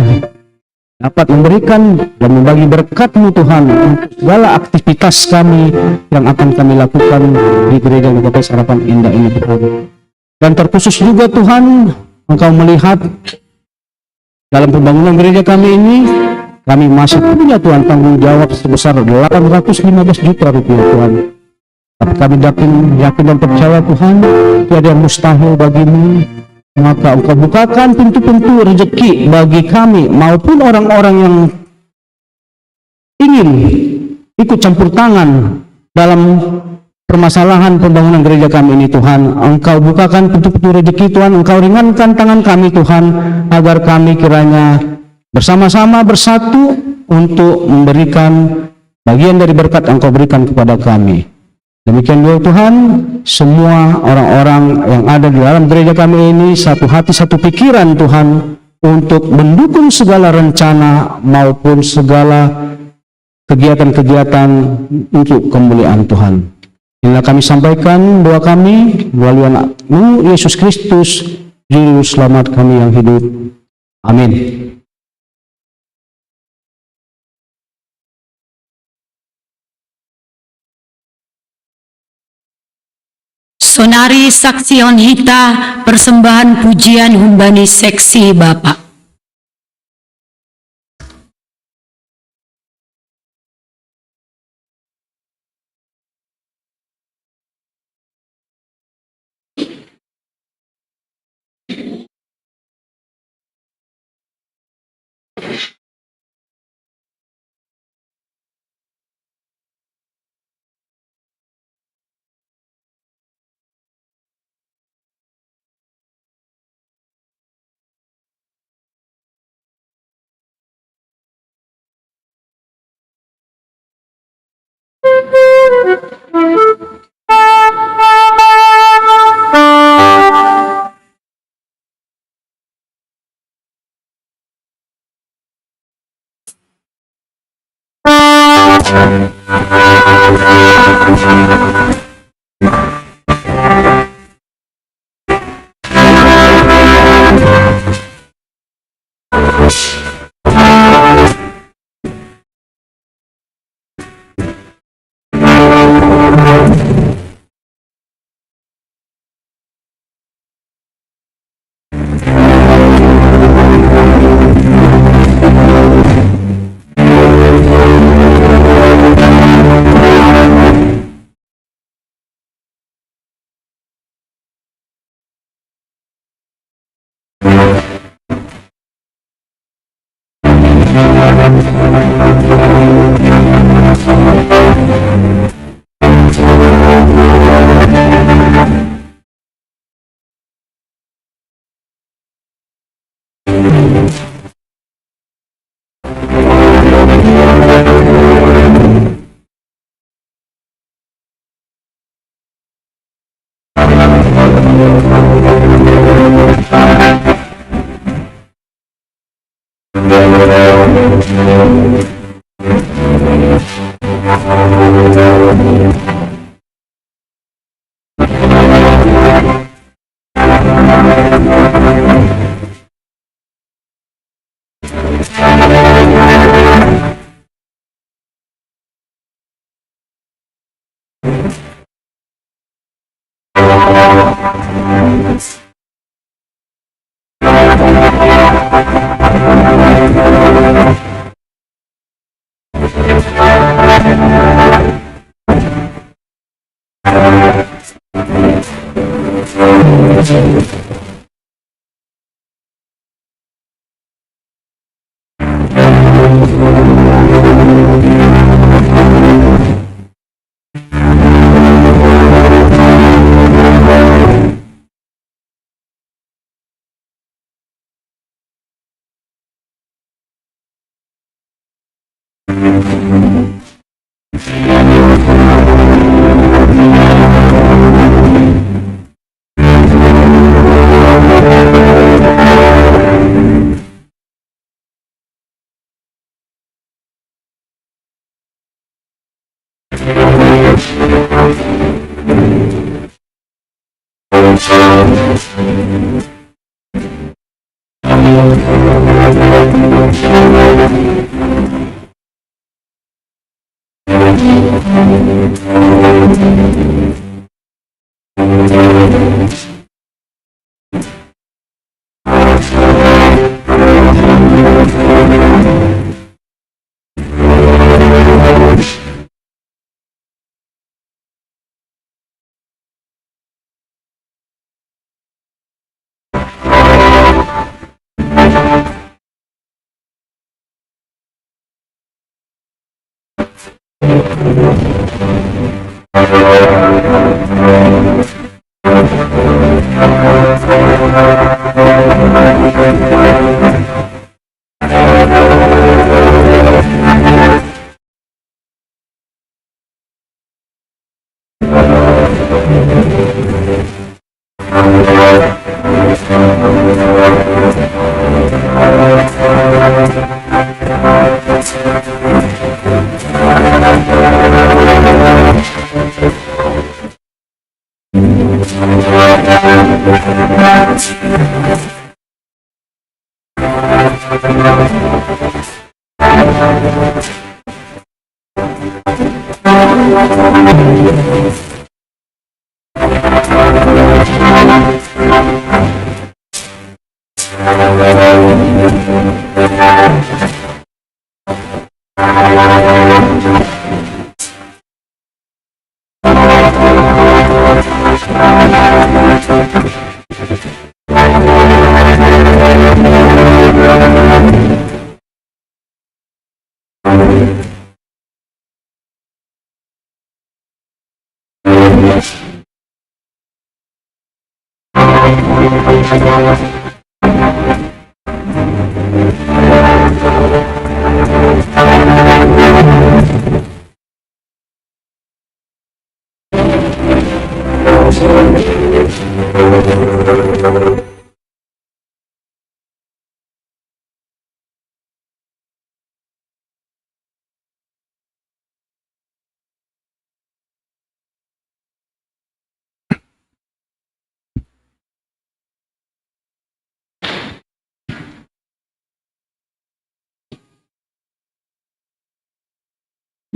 dapat memberikan dan membagi berkat-Mu Tuhan untuk segala aktivitas kami yang akan kami lakukan di gereja GKP Harapan Indah ini Tuhan. Dan terkhusus juga Tuhan, Engkau melihat dalam pembangunan gereja kami ini, kami masih punya Tuhan tanggung jawab sebesar 815 juta rupiah Tuhan. Tapi kami yakin dan percaya Tuhan, tiada yang mustahil bagimu. Maka Engkau bukakan pintu-pintu rezeki bagi kami maupun orang-orang yang ingin ikut campur tangan dalam permasalahan pembangunan gereja kami ini Tuhan. Engkau bukakan pintu-pintu rezeki Tuhan, Engkau ringankan tangan kami Tuhan, agar kami kiranya bersama-sama bersatu untuk memberikan bagian dari berkat Engkau berikan kepada kami. Demikian juga Tuhan, semua orang-orang yang ada di dalam gereja kami ini satu hati satu pikiran Tuhan untuk mendukung segala rencana maupun segala kegiatan-kegiatan untuk kemuliaan Tuhan. Inilah kami sampaikan doa kami melalui anak-Mu Yesus Kristus, Juru Selamat kami yang hidup. Amin. Sonari Saksion Hita, persembahan pujian Humbani Seksi Bapak.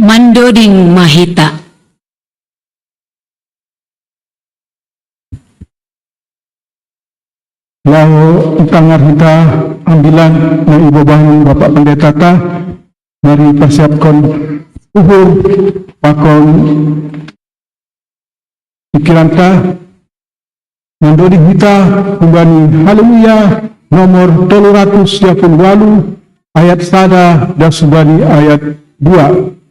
Mandoding Mahita. Lalu itangar kita ambilan na ibabang Bapak Pendeta ta mari persiapkan uhur pakon pikiran ta mandodi kita kubani haleluya nomor 338 ayat sada dan subani ayat 2.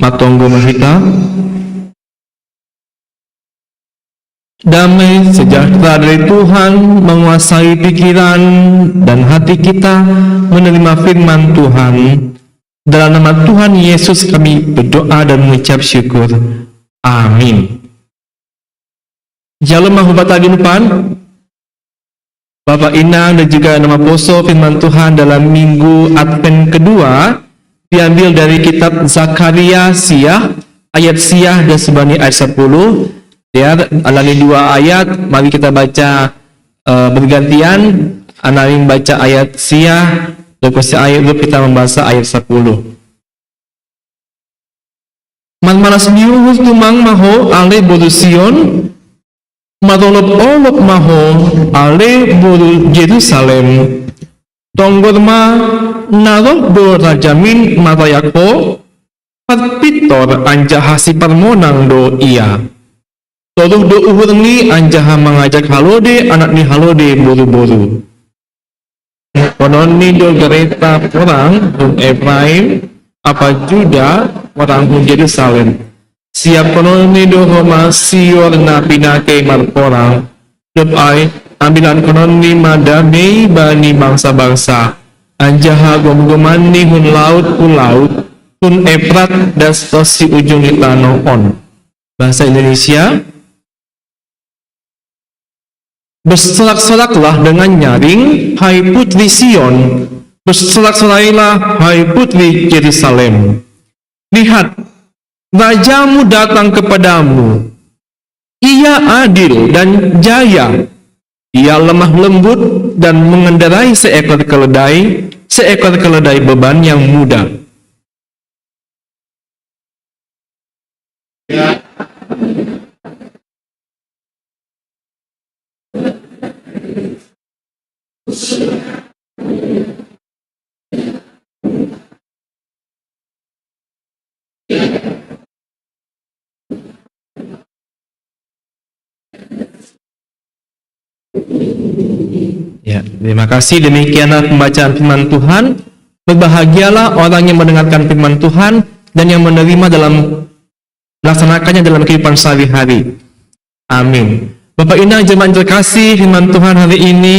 Matonggo mahita. Damai sejahtera dari Tuhan menguasai pikiran dan hati kita menerima firman Tuhan. Dalam nama Tuhan Yesus kami berdoa dan mengucap syukur. Amin. Shalom mahubata ginupan. Bapak Inang dan juga nama poso firman Tuhan dalam minggu Advent kedua diambil dari kitab Zakaria Siah ayat Siah dan sebani ayat 10. Ya, alami dua ayat, mari kita baca bergantian. Analing baca ayat Siah, terus ayat kita membaca ayat 10. Man-manas niuhus tumang maho ale bodu Sion, matolop-olop maho ale bodu Yerusalem. Tonggorma naroh do rajamin matayako, patpitor anjahasi permonang do iya. Todoh do uhurni anjaha mengajak halode anak ni halode buru-buru. Konon ni do gereta orang hum Efraim apa Juda orang hum Yerusalem. Siap konon ni do homa sior na pinake marporang. Dopai ambilan konon ni madamei bani bangsa-bangsa. Anjaha gom-goman ni hun laut hun Efrat dan si ujung itano on. Bahasa Indonesia. Bersorak-soraklah dengan nyaring, hai putri Sion. Bersorak-sorailah, hai putri Yerusalem. Lihat, rajamu datang kepadamu. Ia adil dan jaya. Ia lemah lembut dan mengendarai seekor keledai beban yang mudah. Ya, terima kasih. Demikianlah pembacaan firman Tuhan. Berbahagialah orang yang mendengarkan firman Tuhan dan yang menerima dalam melaksanakannya dalam kehidupan sehari-hari. Amin. Bapak Ibu jemaat terkasih, firman Tuhan hari ini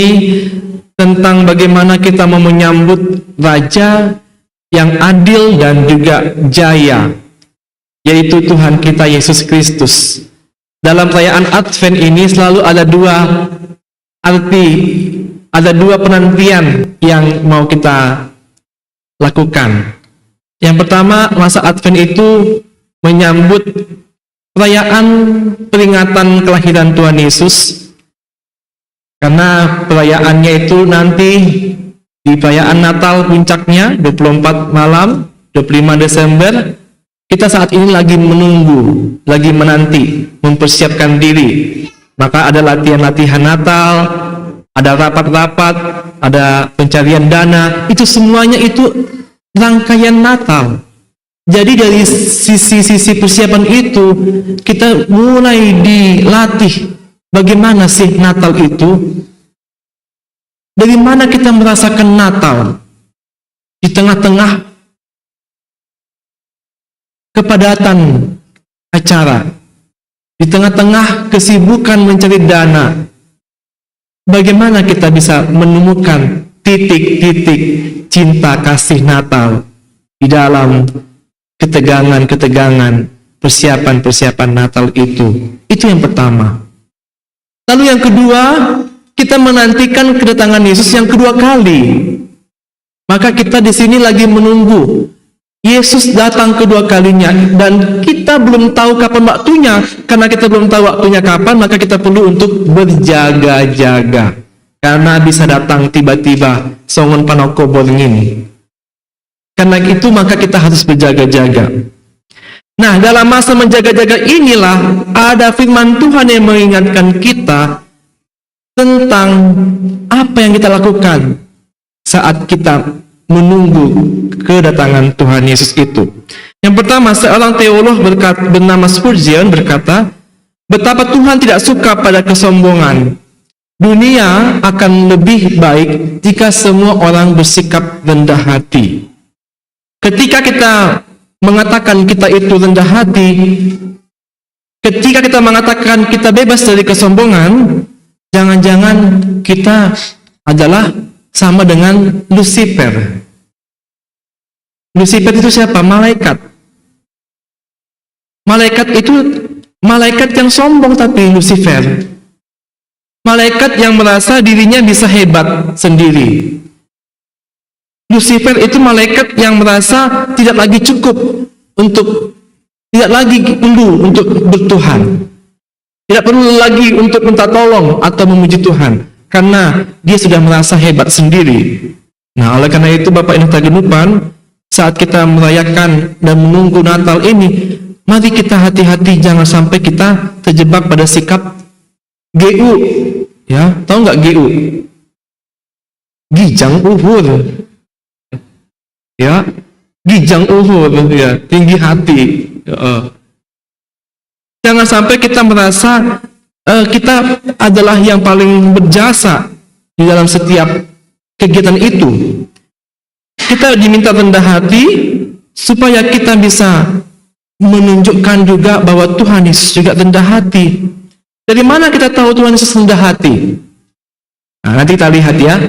tentang bagaimana kita mau menyambut Raja yang adil dan juga jaya, yaitu Tuhan kita Yesus Kristus. Dalam perayaan Advent ini selalu ada dua arti, ada dua penantian yang mau kita lakukan. Yang pertama, masa Advent itu menyambut perayaan peringatan kelahiran Tuhan Yesus, karena perayaannya itu nanti di perayaan Natal puncaknya 24 malam 25 Desember. Kita saat ini lagi menunggu, lagi menanti, mempersiapkan diri. Maka ada latihan-latihan Natal, ada rapat-rapat, ada pencarian dana. Itu semuanya itu rangkaian Natal. Jadi dari sisi persiapan itu kita mulai dilatih bagaimana sih Natal itu. Dari mana kita merasakan Natal? Di tengah-tengah kepadatan acara, di tengah-tengah kesibukan mencari dana, bagaimana kita bisa menemukan titik-titik cinta kasih Natal di dalam ketegangan-ketegangan persiapan-persiapan Natal itu. Itu yang pertama. Lalu yang kedua, kita menantikan kedatangan Yesus yang kedua kali. Maka kita di sini lagi menunggu Yesus datang kedua kalinya, dan kita belum tahu kapan waktunya. Karena kita belum tahu waktunya kapan, maka kita perlu untuk berjaga-jaga. Karena bisa datang tiba-tiba, songon panoko borngin. Karena itu maka kita harus berjaga-jaga. Nah, dalam masa menjaga-jaga inilah ada firman Tuhan yang mengingatkan kita tentang apa yang kita lakukan saat kita menunggu kedatangan Tuhan Yesus itu. Yang pertama, seorang teolog bernama Spurgeon berkata, betapa Tuhan tidak suka pada kesombongan. Dunia akan lebih baik jika semua orang bersikap rendah hati. Ketika kita mengatakan kita itu rendah hati, ketika kita mengatakan kita bebas dari kesombongan, jangan-jangan kita adalah sama dengan Lucifer. Lucifer itu siapa? Malaikat. Malaikat itu malaikat yang sombong, tapi Lucifer. Malaikat yang merasa dirinya bisa hebat sendiri. Lucifer itu malaikat yang merasa tidak lagi cukup tidak lagi perlu untuk bertuhan. Tidak perlu lagi untuk minta tolong atau memuji Tuhan, karena dia sudah merasa hebat sendiri. Nah, oleh karena itu Bapak Ibu Tagenupan, saat kita merayakan dan menunggu Natal ini, mari kita hati-hati jangan sampai kita terjebak pada sikap GU. Ya, tahu nggak GU? Gijang uhur. Ya, gijang uhur, ya, tinggi hati. Jangan sampai kita merasa kita adalah yang paling berjasa di dalam setiap kegiatan itu. Kita diminta rendah hati supaya kita bisa menunjukkan juga bahwa Tuhan Yesus juga rendah hati. Dari mana kita tahu Tuhan Yesus rendah hati? Nah, nanti kita lihat ya.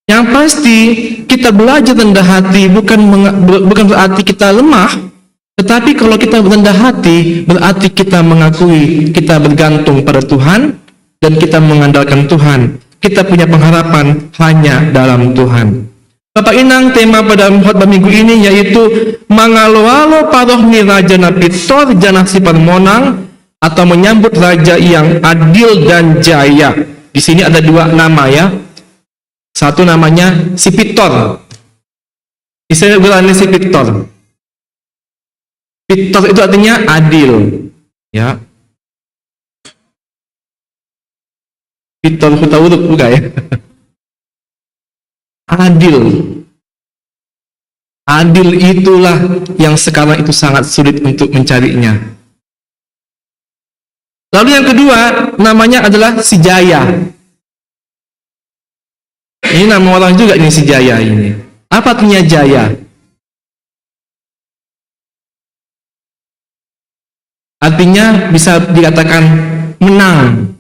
Yang pasti kita belajar rendah hati bukan berarti kita lemah, tetapi kalau kita rendah hati berarti kita mengakui kita bergantung pada Tuhan, dan kita mengandalkan Tuhan. Kita punya pengharapan hanya dalam Tuhan. Bapak Inang, tema pada khotbah minggu ini yaitu mangalo-alo parohni Raja Napitor Janasi Permonang, atau menyambut raja yang adil dan jaya. Di sini ada dua nama ya. Satu namanya si Pitor. Bisa berani si Pitor. Pitor itu artinya adil, ya. Pitor hutawuruk bukan ya? Adil. Adil itulah yang sekarang itu sangat sulit untuk mencarinya. Lalu yang kedua namanya adalah si Jaya. Ini nama orang juga ini si Jaya ini. Apa artinya Jaya? Artinya bisa dikatakan menang.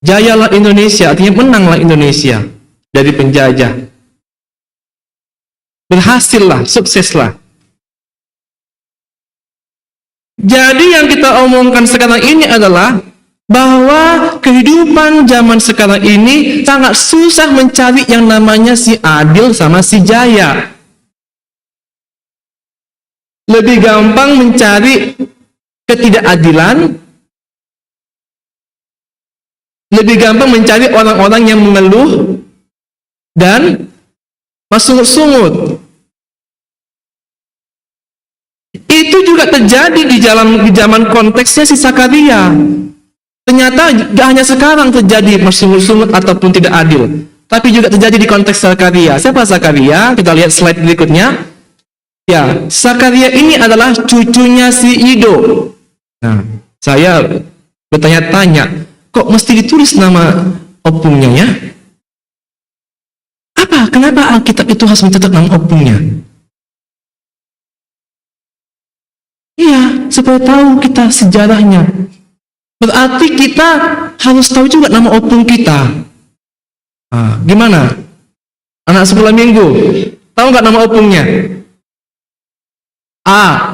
Jayalah Indonesia, artinya menanglah Indonesia dari penjajah. Berhasillah, sukseslah. Jadi yang kita omongkan sekarang ini adalah bahwa kehidupan zaman sekarang ini sangat susah mencari yang namanya si adil sama si jaya. Lebih gampang mencari ketidakadilan, lebih gampang mencari orang-orang yang mengeluh dan bersungut-sungut. Itu juga terjadi di zaman konteksnya si Zakaria. Ternyata gak hanya sekarang terjadi bersungut-sungut ataupun tidak adil, tapi juga terjadi di konteks Zakaria. Siapa Zakaria? Kita lihat slide berikutnya. Ya, Zakaria ini adalah cucunya si Ido. Nah, saya bertanya-tanya, kok mesti ditulis nama opungnya ya? Apa? Kenapa Alkitab itu harus mencatat nama opungnya? Iya, supaya tahu kita sejarahnya. Berarti kita harus tahu juga nama opung kita. Nah, gimana? Anak sekolah minggu, tahu nggak nama opungnya?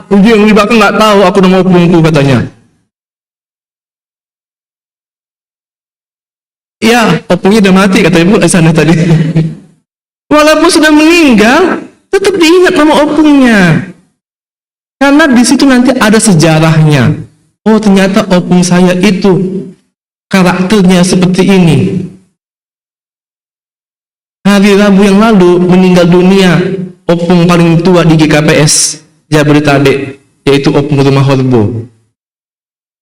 Yang di belakang nggak tahu aku nama opungku katanya. Iya, opungnya udah mati kata ibu di sana tadi. Walaupun sudah meninggal, tetap diingat nama opungnya. Karena di situ nanti ada sejarahnya. Oh, ternyata opung saya itu karakternya seperti ini. Hari Rabu yang lalu meninggal dunia opung paling tua di GKPS Jabodetabek, yaitu opung Rumah Horbo.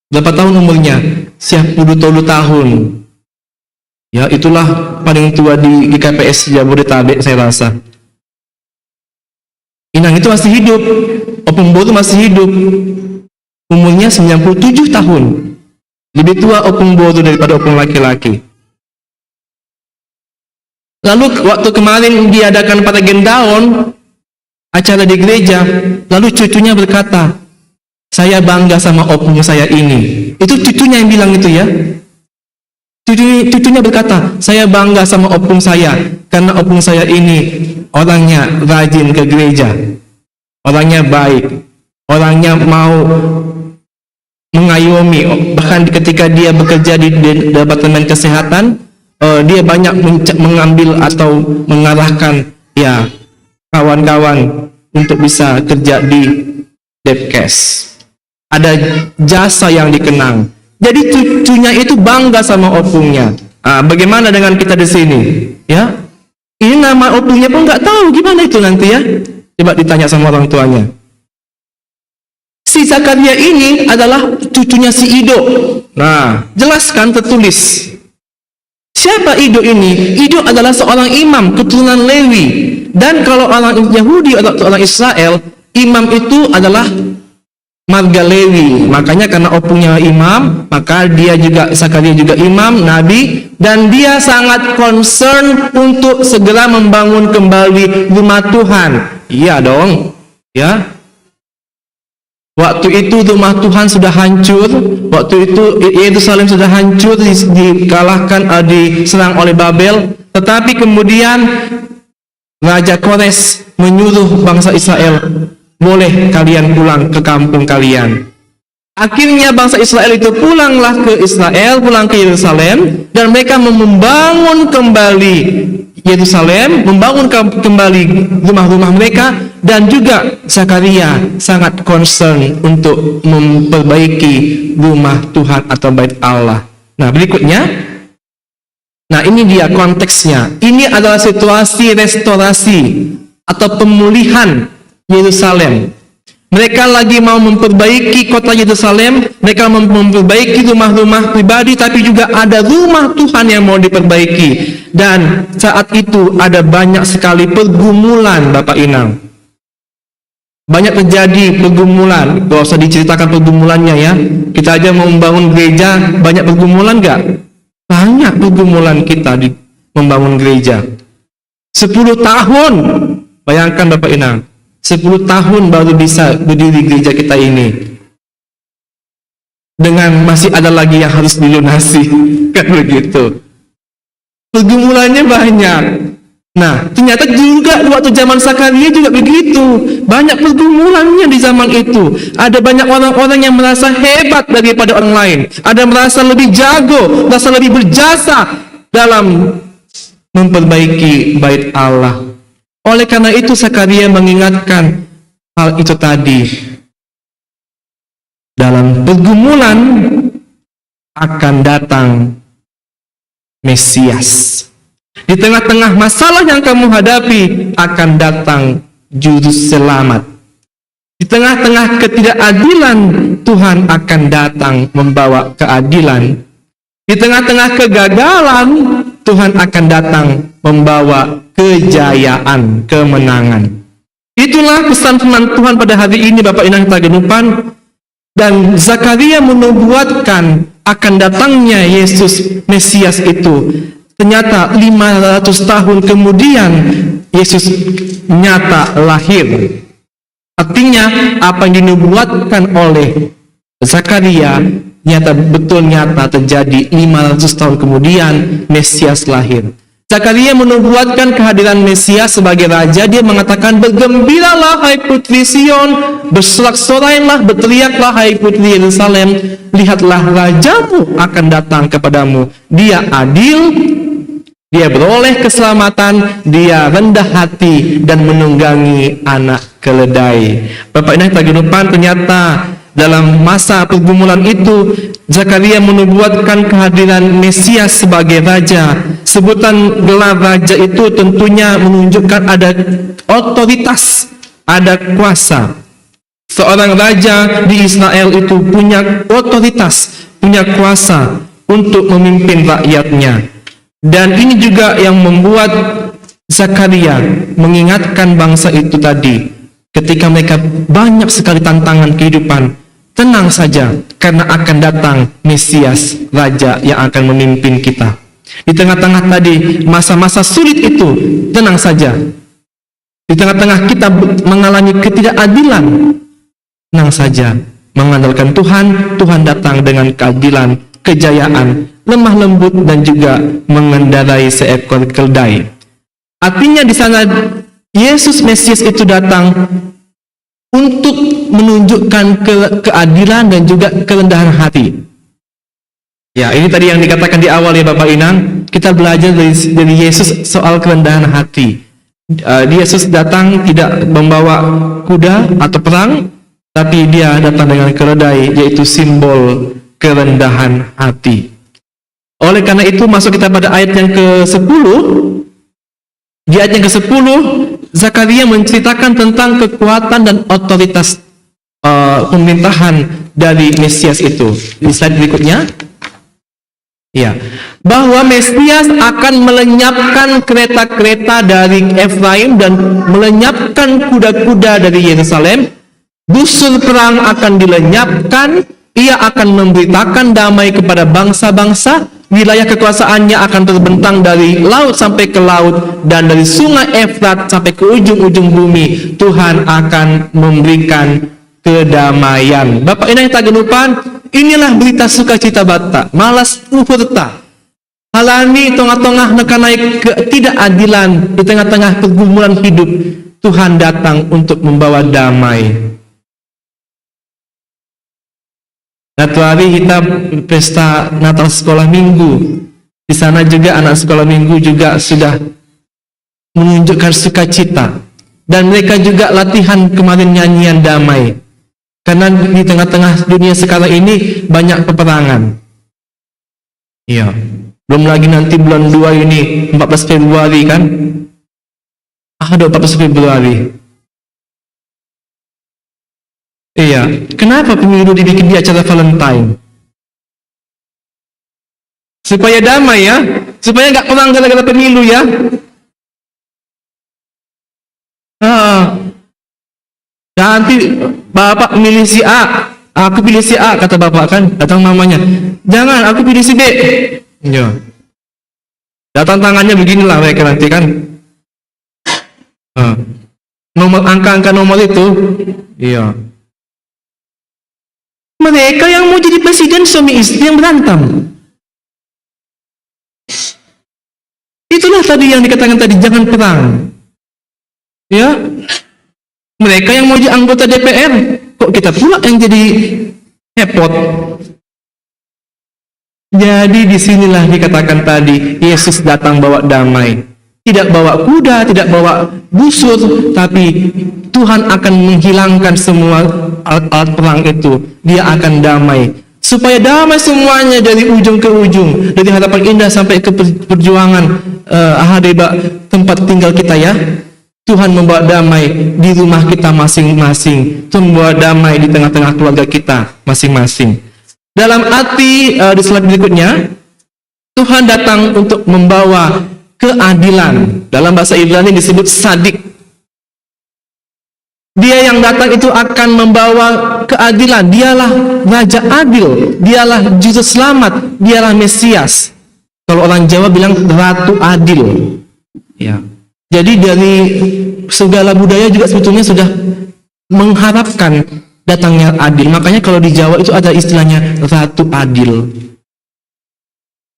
Berapa tahun umurnya? 10 tahun. Ya, itulah paling tua di GKPS Jabodetabek saya rasa. Inang itu masih hidup. Opung Bodo masih hidup. Umurnya 97 tahun. Lebih tua Opung Bodo daripada opung laki-laki. Lalu waktu kemarin diadakan pada Gendaon, acara di gereja, lalu cucunya berkata, saya bangga sama opung saya ini. Itu cucunya yang bilang itu ya. Cucunya berkata, saya bangga sama opung saya, karena opung saya ini orangnya rajin ke gereja, orangnya baik, orangnya mau mengayomi, bahkan ketika dia bekerja di Departemen Kesehatan, dia banyak mengambil atau mengarahkan ya kawan-kawan untuk bisa kerja di Depkes. Ada jasa yang dikenang. Jadi cucunya itu bangga sama opungnya. Bagaimana dengan kita di sini? Ya, ini nama opungnya pun nggak tahu gimana itu nanti ya. Coba ditanya sama orang tuanya. Si Zakaria ini adalah cucunya si Ido. Nah, jelaskan tertulis. Siapa Ido ini? Ido adalah seorang imam keturunan Lewi. Dan kalau orang Yahudi atau orang Israel, imam itu adalah marga Lewi. Makanya karena opungnya imam, maka dia juga, Zakaria juga imam, nabi, dan dia sangat concern untuk segera membangun kembali rumah Tuhan. Iya dong, ya. Waktu itu rumah Tuhan sudah hancur, waktu itu Yerusalem sudah hancur, dikalahkan, diserang oleh Babel. Tetapi kemudian Raja Kores menyuruh bangsa Israel, boleh kalian pulang ke kampung kalian. Akhirnya bangsa Israel itu pulanglah ke Israel, pulang ke Yerusalem, dan mereka membangun kembali Yerusalem, membangun kembali rumah-rumah mereka, dan juga Zakaria sangat concern untuk memperbaiki rumah Tuhan atau bait Allah. Nah, berikutnya, nah ini dia konteksnya. Ini adalah situasi restorasi atau pemulihan Yerusalem. Mereka lagi mau memperbaiki kota Yerusalem, mereka memperbaiki rumah-rumah pribadi, tapi juga ada rumah Tuhan yang mau diperbaiki. Dan saat itu ada banyak sekali pergumulan, Bapak Inang. Banyak terjadi pergumulan. Gak usah diceritakan pergumulannya ya. Kita aja mau membangun gereja, banyak pergumulan gak? Banyak pergumulan kita di membangun gereja. 10 tahun, bayangkan Bapak Inang. 10 tahun baru bisa berdiri gereja kita ini. Dengan masih ada lagi yang harus dilunasi. Kan begitu. Pergumulannya banyak. Nah, ternyata juga waktu zaman Zakaria juga begitu. Banyak pergumulannya di zaman itu. Ada banyak orang-orang yang merasa hebat daripada orang lain. Ada merasa lebih jago, merasa lebih berjasa dalam memperbaiki bait Allah. Oleh karena itu Zakaria mengingatkan hal itu tadi. Dalam pergumulan akan datang Mesias. Di tengah-tengah masalah yang kamu hadapi akan datang juru selamat. Di tengah-tengah ketidakadilan Tuhan akan datang membawa keadilan. Di tengah-tengah kegagalan Tuhan akan datang membawa kejayaan, kemenangan. Itulah pesan firman Tuhan pada hari ini Bapak Inang Tagenupan. Dan Zakaria menubuatkan akan datangnya Yesus Mesias itu. Ternyata 500 tahun kemudian Yesus nyata lahir. Artinya apa yang dinubuatkan oleh Zakaria betul nyata terjadi. 500 tahun kemudian Mesias lahir. Zakaria menubuatkan kehadiran Mesias sebagai raja. Dia mengatakan, bergembiralah hai putri Sion, bersorak-sorailah, berteriaklah hai putri Yerusalem, lihatlah rajamu akan datang kepadamu. Dia adil, dia beroleh keselamatan, dia rendah hati dan menunggangi anak keledai. Bapak Inang Tagenupan, ternyata dalam masa pergumulan itu Zakaria menubuatkan kehadiran Mesias sebagai raja. Sebutan gelar raja itu tentunya menunjukkan ada otoritas, ada kuasa. Seorang raja di Israel itu punya otoritas, punya kuasa untuk memimpin rakyatnya. Dan ini juga yang membuat Zakaria mengingatkan bangsa itu tadi, ketika mereka banyak sekali tantangan kehidupan, tenang saja, karena akan datang Mesias, Raja yang akan memimpin kita. Di tengah-tengah tadi masa-masa sulit itu, tenang saja. Di tengah-tengah kita mengalami ketidakadilan, tenang saja. Mengandalkan Tuhan, Tuhan datang dengan keadilan, kejayaan, lemah lembut, dan juga mengendarai seekor keledai. Artinya di sana Yesus Mesias itu datang untuk menunjukkan keadilan dan juga kerendahan hati. Ya, ini tadi yang dikatakan di awal ya Bapak Inang. Kita belajar dari Yesus soal kerendahan hati. Yesus datang tidak membawa kuda atau perang, tapi dia datang dengan keledai, yaitu simbol kerendahan hati. Oleh karena itu masuk kita pada ayat yang ke-10. Di ayat yang ke-10 Zakaria menceritakan tentang kekuatan dan otoritas pemerintahan dari Mesias itu. Di slide berikutnya, ya, bahwa Mesias akan melenyapkan kereta-kereta dari Efraim dan melenyapkan kuda-kuda dari Yerusalem. Busur perang akan dilenyapkan. Ia akan memberitakan damai kepada bangsa-bangsa. Wilayah kekuasaannya akan terbentang dari laut sampai ke laut, dan dari sungai Efrat sampai ke ujung-ujung bumi. Tuhan akan memberikan kedamaian. Bapak Inang Tagenupan, inilah berita sukacita bata, malas uhurta. Halani tengah-tengah nekanai ketidakadilan, di tengah-tengah pergumulan hidup, Tuhan datang untuk membawa damai. Satu hari kita pesta Natal sekolah minggu. Di sana juga anak sekolah minggu juga sudah menunjukkan sukacita. Dan mereka juga latihan kemarin nyanyian damai. Karena di tengah-tengah dunia sekarang ini banyak peperangan. Iya. Belum lagi nanti bulan 2 ini 14 Februari kan? Ada 14 Februari. Iya. Kenapa pemilu dibikin di acara Valentine? Supaya damai ya, supaya nggak perang gara-gara pemilu ya. Nanti bapak milih si A, aku pilih si A, kata bapak kan, datang mamanya, jangan, aku pilih si B. Ya. Datang tangannya beginilah mereka nanti kan. Nomor angka-angka nomor itu, iya. Mereka yang mau jadi presiden suami istri yang berantem. Itulah tadi yang dikatakan tadi, jangan perang. Ya. Mereka yang mau jadi anggota DPR, kok kita pula yang jadi hepot. Jadi disinilah dikatakan tadi, Yesus datang bawa damai. Tidak bawa kuda, tidak bawa busur, tapi Tuhan akan menghilangkan semua alat-alat perang itu. Dia akan damai. Supaya damai semuanya dari ujung ke ujung, dari harapan indah sampai ke perjuangan Ahadeba, tempat tinggal kita ya. Tuhan membawa damai di rumah kita masing-masing. Tuhan membawa damai di tengah-tengah keluarga kita masing-masing. Dalam arti di slide berikutnya, Tuhan datang untuk membawa keadilan. Dalam bahasa Ibrani disebut sadik. Dia yang datang itu akan membawa keadilan. Dialah Raja Adil. Dialah Juru Selamat. Dialah Mesias. Kalau orang Jawa bilang Ratu Adil. Ya. Jadi dari segala budaya juga sebetulnya sudah mengharapkan datangnya adil. Makanya kalau di Jawa itu ada istilahnya Ratu Adil.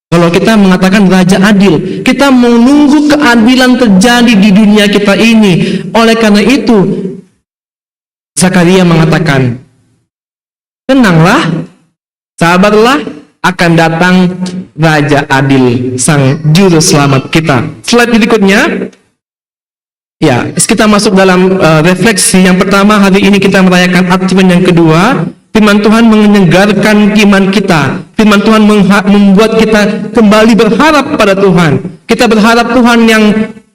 Kalau kita mengatakan Raja Adil, kita menunggu keadilan terjadi di dunia kita ini. Oleh karena itu, Zakaria mengatakan, tenanglah, sabarlah, akan datang Raja Adil, Sang Juru Selamat kita. Slide berikutnya. Ya, kita masuk dalam refleksi. Yang pertama, hari ini kita merayakan Advent. Yang kedua, firman Tuhan menyegarkan iman kita. Firman Tuhan membuat kita kembali berharap pada Tuhan. Kita berharap Tuhan yang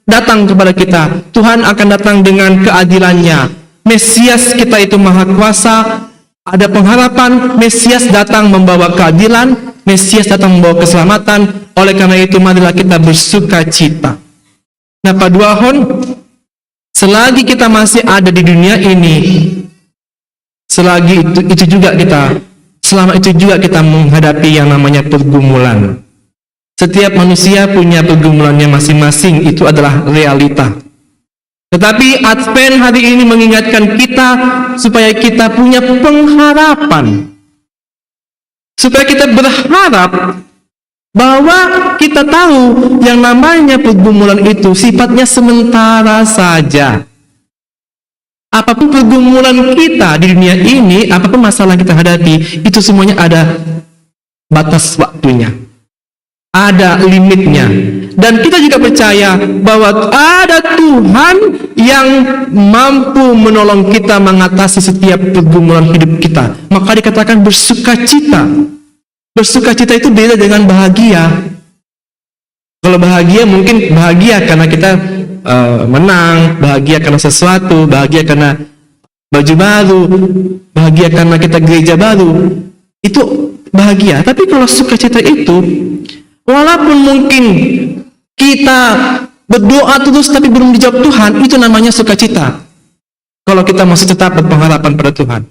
datang kepada kita. Tuhan akan datang dengan keadilannya. Mesias kita itu maha kuasa. Ada pengharapan. Mesias datang membawa keadilan. Mesias datang membawa keselamatan. Oleh karena itu, marilah kita bersuka cita. Nah, Pak Duahon, selagi kita masih ada di dunia ini, selagi itu juga kita, selama itu juga kita menghadapi yang namanya pergumulan. Setiap manusia punya pergumulannya masing-masing, itu adalah realita. Tetapi Advent hari ini mengingatkan kita supaya kita punya pengharapan, supaya kita berharap bahwa kita tahu yang namanya pergumulan itu sifatnya sementara saja. Apapun pergumulan kita di dunia ini, apapun masalah kita hadapi, itu semuanya ada batas waktunya, ada limitnya. Dan kita juga percaya bahwa ada Tuhan yang mampu menolong kita mengatasi setiap pergumulan hidup kita. Maka dikatakan bersukacita. Bersukacita itu beda dengan bahagia. Kalau bahagia mungkin bahagia karena kita menang, bahagia karena sesuatu, bahagia karena baju baru, bahagia karena kita gereja baru. Itu bahagia. Tapi kalau sukacita itu, walaupun mungkin kita berdoa terus tapi belum dijawab Tuhan, itu namanya sukacita. Kalau kita masih tetap berpengharapan pada Tuhan.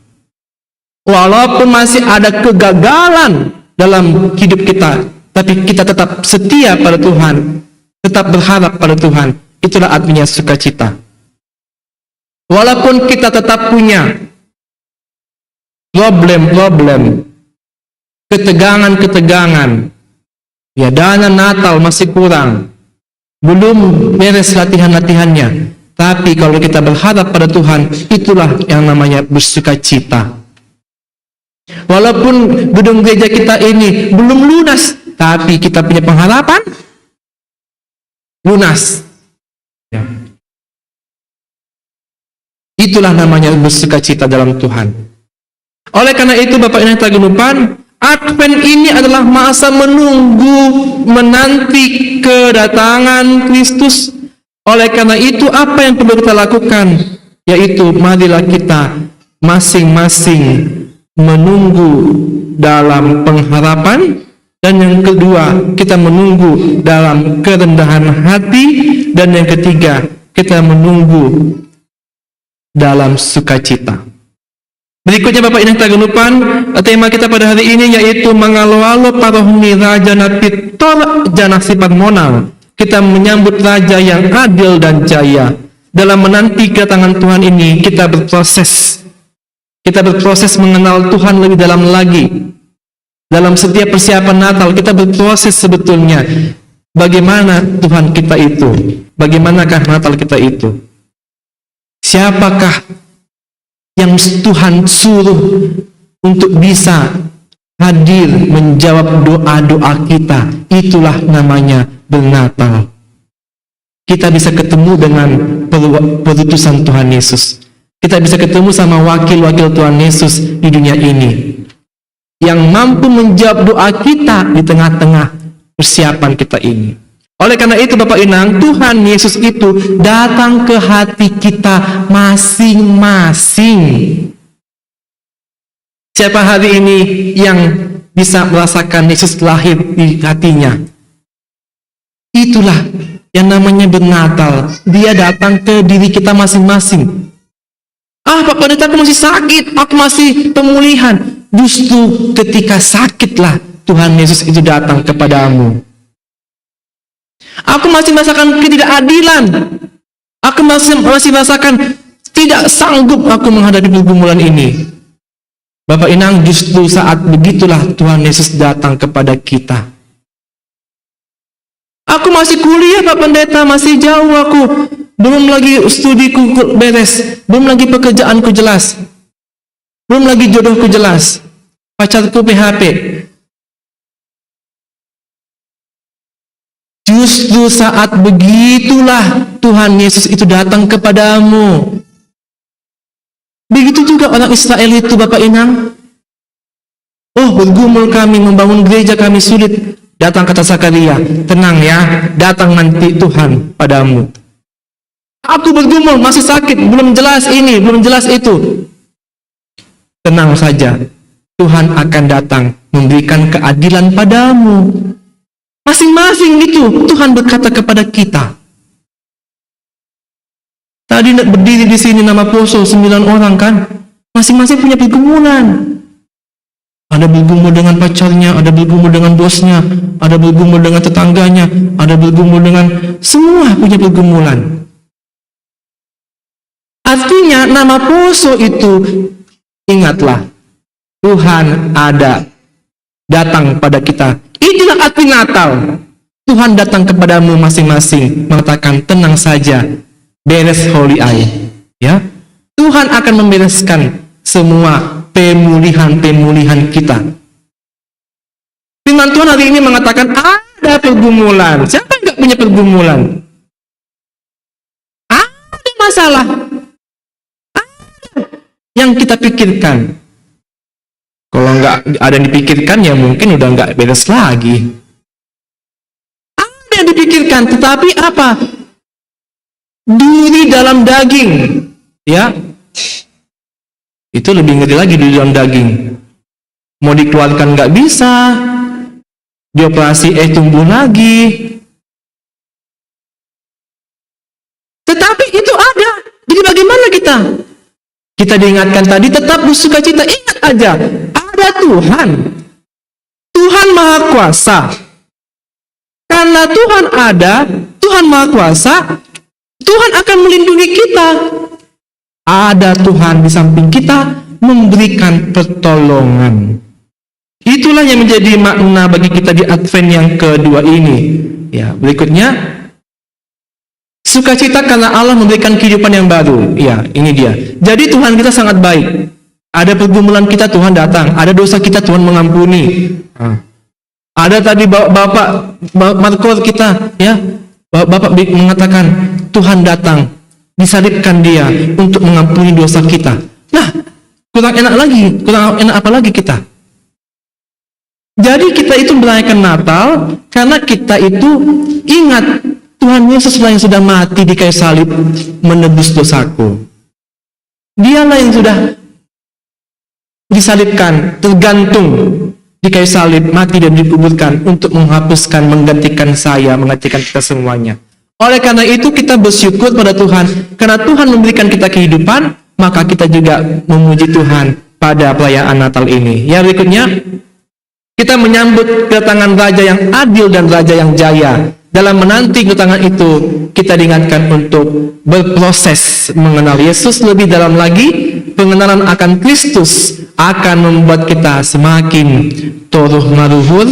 Walaupun masih ada kegagalan dalam hidup kita, tapi kita tetap setia pada Tuhan, tetap berharap pada Tuhan. Itulah artinya sukacita. Walaupun kita tetap punya problem-problem, ketegangan-ketegangan, ya dana Natal masih kurang, belum beres latihan-latihannya, tapi kalau kita berharap pada Tuhan, itulah yang namanya bersukacita. Walaupun gedung gereja kita ini belum lunas, tapi kita punya pengharapan lunas. Ya. Itulah namanya bersukacita dalam Tuhan. Oleh karena itu, Bapak Ibu yang tergenupan, Advent ini adalah masa menanti kedatangan Kristus. Oleh karena itu, apa yang perlu kita lakukan? Yaitu, marilah kita masing-masing menunggu dalam pengharapan, dan yang kedua, kita menunggu dalam kerendahan hati, dan yang ketiga, kita menunggu dalam sukacita. Berikutnya Bapak Ibu tergenupan, tema kita pada hari ini yaitu mengalo-alo parohni Raja Napitor Jana Sifat Monal. Kita menyambut Raja yang adil dan jaya. Dalam menanti kedatangan Tuhan ini, kita berproses. Kita berproses mengenal Tuhan lebih dalam lagi. Dalam setiap persiapan Natal, kita berproses sebetulnya. Bagaimana Tuhan kita itu? Bagaimanakah Natal kita itu? Siapakah yang Tuhan suruh untuk bisa hadir menjawab doa-doa kita? Itulah namanya bernatal. Kita bisa ketemu dengan perutusan Tuhan Yesus. Kita bisa ketemu sama wakil-wakil Tuhan Yesus di dunia ini, yang mampu menjawab doa kita di tengah-tengah persiapan kita ini. Oleh karena itu Bapak Inang, Tuhan Yesus itu datang ke hati kita masing-masing. Siapa hari ini yang bisa merasakan Yesus lahir di hatinya? Itulah yang namanya bernatal. Dia datang ke diri kita masing-masing. Pak Pendeta, aku masih sakit, aku masih pemulihan. Justru ketika sakitlah Tuhan Yesus itu datang kepadamu. Aku masih merasakan ketidakadilan. Aku masih merasakan tidak sanggup aku menghadapi pergumulan ini. Bapak Inang, justru saat begitulah Tuhan Yesus datang kepada kita. Aku masih kuliah Pak Pendeta, masih jauh aku. Belum lagi studiku beres, belum lagi pekerjaanku jelas, belum lagi jodohku jelas, pacarku PHP. Justru saat begitulah Tuhan Yesus itu datang kepadamu. Begitu juga orang Israel itu Bapak Inang. Bergumul kami, membangun gereja kami sulit. Datang kata Zakaria, tenang ya, datang nanti Tuhan padamu. Aku bergumul, masih sakit, belum jelas ini, belum jelas itu. Tenang saja, Tuhan akan datang memberikan keadilan padamu. Masing-masing itu Tuhan berkata kepada kita. Tadi berdiri di sini nama Poso 9 orang kan, masing-masing punya pergumulan. Ada bergumul dengan pacarnya, ada bergumul dengan bosnya, ada bergumul dengan tetangganya, ada bergumul dengan semua punya pergumulan. Artinya nama Poso itu, ingatlah, Tuhan ada datang pada kita. Inilah arti Natal. Tuhan datang kepadamu masing-masing, mengatakan tenang saja, beres holy eye. Ya, Tuhan akan membereskan semua pemulihan-pemulihan kita. Firman Tuhan hari ini mengatakan ada pergumulan. Siapa yang nggak punya pergumulan? Ada masalah. Yang kita pikirkan. Kalau nggak ada yang dipikirkan, ya mungkin udah nggak beres lagi. Ada yang dipikirkan, tetapi apa? Duri dalam daging, ya. Itu lebih ngeri lagi di dalam daging. Mau dikeluarkan nggak bisa, dioperasi tumbuh lagi. Tetapi itu ada. Jadi bagaimana kita? Kita diingatkan tadi tetap bersukacita. Ingat aja, ada Tuhan. Tuhan Maha Kuasa. Karena Tuhan ada, Tuhan Maha Kuasa, Tuhan akan melindungi kita. Ada Tuhan di samping kita memberikan pertolongan. Itulah yang menjadi makna bagi kita di Advent yang kedua ini. Ya, berikutnya sukacita karena Allah memberikan kehidupan yang baru. Ya, ini dia. Jadi Tuhan kita sangat baik. Ada pergumulan kita, Tuhan datang. Ada dosa kita, Tuhan mengampuni. Ada tadi Bapak Markor kita, ya, Bapak mengatakan Tuhan datang, disalibkan dia untuk mengampuni dosa kita. Nah, kurang enak apa lagi kita? Jadi kita itu merayakan Natal karena kita itu ingat Tuhan Yesus yang sudah mati di kayu salib menebus dosaku. Dialah yang sudah disalibkan, tergantung di kayu salib, mati dan dikuburkan untuk menghapuskan, menggantikan saya, menggantikan kita semuanya. Oleh karena itu kita bersyukur pada Tuhan, karena Tuhan memberikan kita kehidupan, maka kita juga memuji Tuhan pada perayaan Natal ini. Yang berikutnya, kita menyambut kedatangan Raja yang adil dan Raja yang jaya. Dalam menanti kedatangan itu, kita diingatkan untuk berproses mengenal Yesus lebih dalam lagi. Pengenalan akan Kristus akan membuat kita semakin toruh maruhur,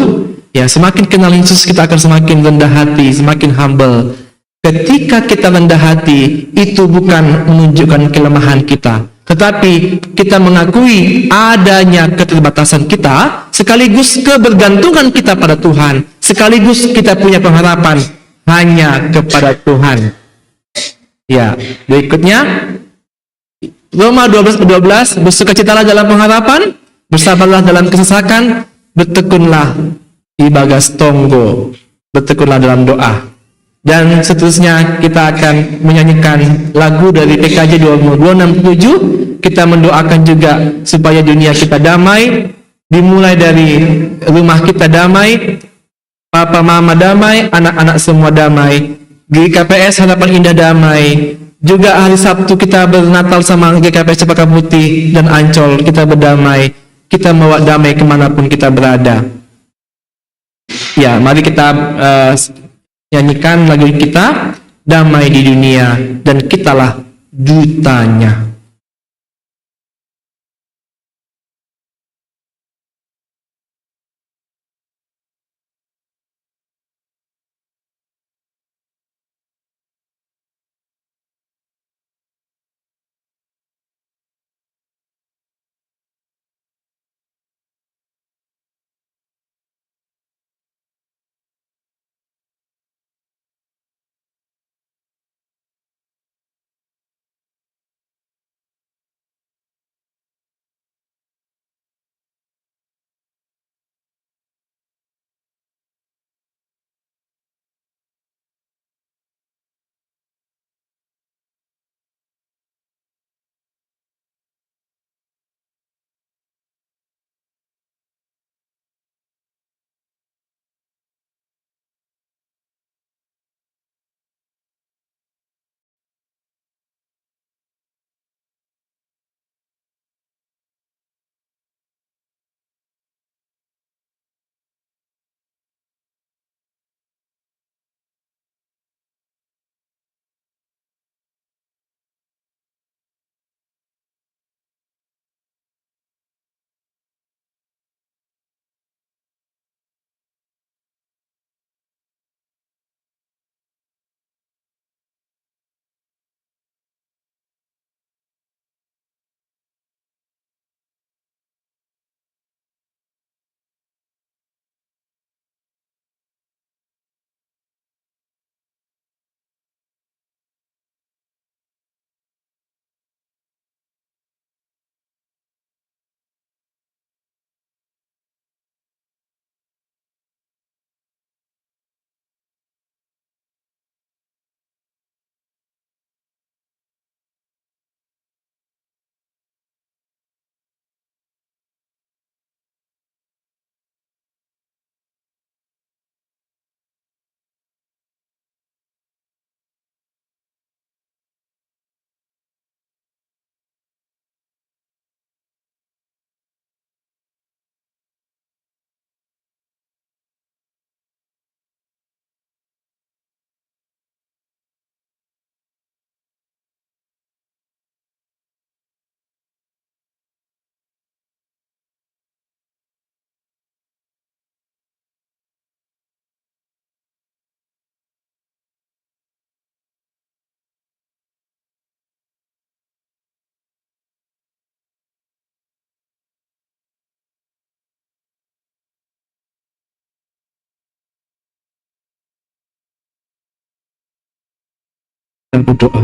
ya, semakin kenal Yesus kita akan semakin rendah hati, semakin humble. Ketika kita rendah hati, itu bukan menunjukkan kelemahan kita, tetapi kita mengakui adanya keterbatasan kita, sekaligus kebergantungan kita pada Tuhan, sekaligus kita punya pengharapan hanya kepada Tuhan. Ya, berikutnya Roma 12:12, bersukacitalah dalam pengharapan, bersabarlah dalam kesesakan, bertekunlah di bagas tonggo, bertekunlah dalam doa. Dan seterusnya kita akan menyanyikan lagu dari PKJ 267. Kita mendoakan juga supaya dunia kita damai, dimulai dari rumah kita damai, papa mama damai, anak-anak semua damai, GKPS Harapan Indah damai. Juga hari Sabtu kita bernatal sama GKPS Cempaka Putih dan Ancol, kita berdamai, kita membawa damai kemanapun kita berada. Ya, mari kita nyanyikan lagu kita, Damai di Dunia, dan kitalah dutanya. dan berdoa.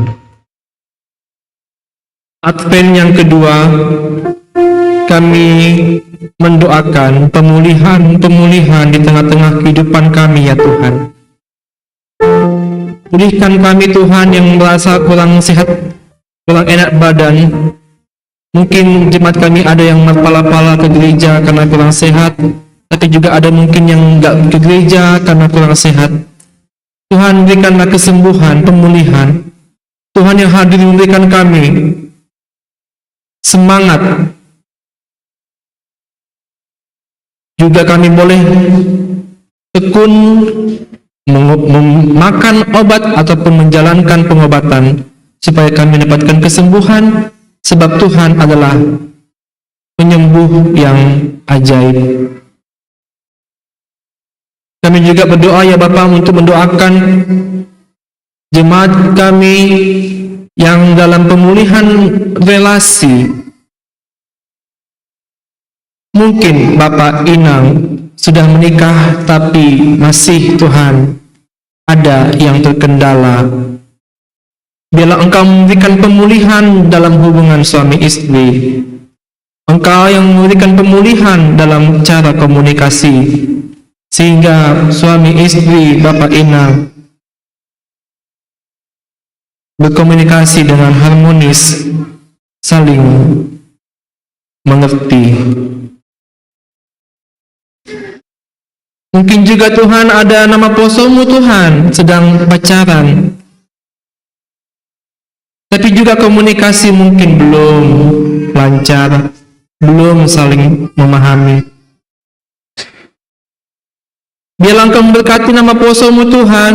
Advent yang kedua, kami mendoakan pemulihan di tengah-tengah kehidupan kami, ya Tuhan. Pulihkan kami Tuhan yang merasa kurang sehat, kurang enak badan. Mungkin jemaat kami ada yang berpala-pala ke gereja karena kurang sehat, tapi juga ada mungkin yang enggak ke gereja karena kurang sehat. Tuhan, berikanlah kesembuhan, pemulihan. Tuhan yang hadir memberikan kami semangat. Juga kami boleh tekun memakan obat ataupun menjalankan pengobatan supaya kami mendapatkan kesembuhan, sebab Tuhan adalah penyembuh yang ajaib. Kami juga berdoa, ya Bapa, untuk mendoakan jemaat kami yang dalam pemulihan relasi. Mungkin Bapak Inang sudah menikah tapi masih Tuhan ada yang terkendala. Biarlah Engkau memberikan pemulihan dalam hubungan suami istri. Engkau yang memberikan pemulihan dalam cara komunikasi, sehingga suami istri Bapak Inang berkomunikasi dengan harmonis, saling mengerti. Mungkin juga Tuhan ada nama posomu Tuhan sedang pacaran, tapi juga komunikasi mungkin belum lancar, belum saling memahami. Biarlah Engkau memberkati nama posomu Tuhan,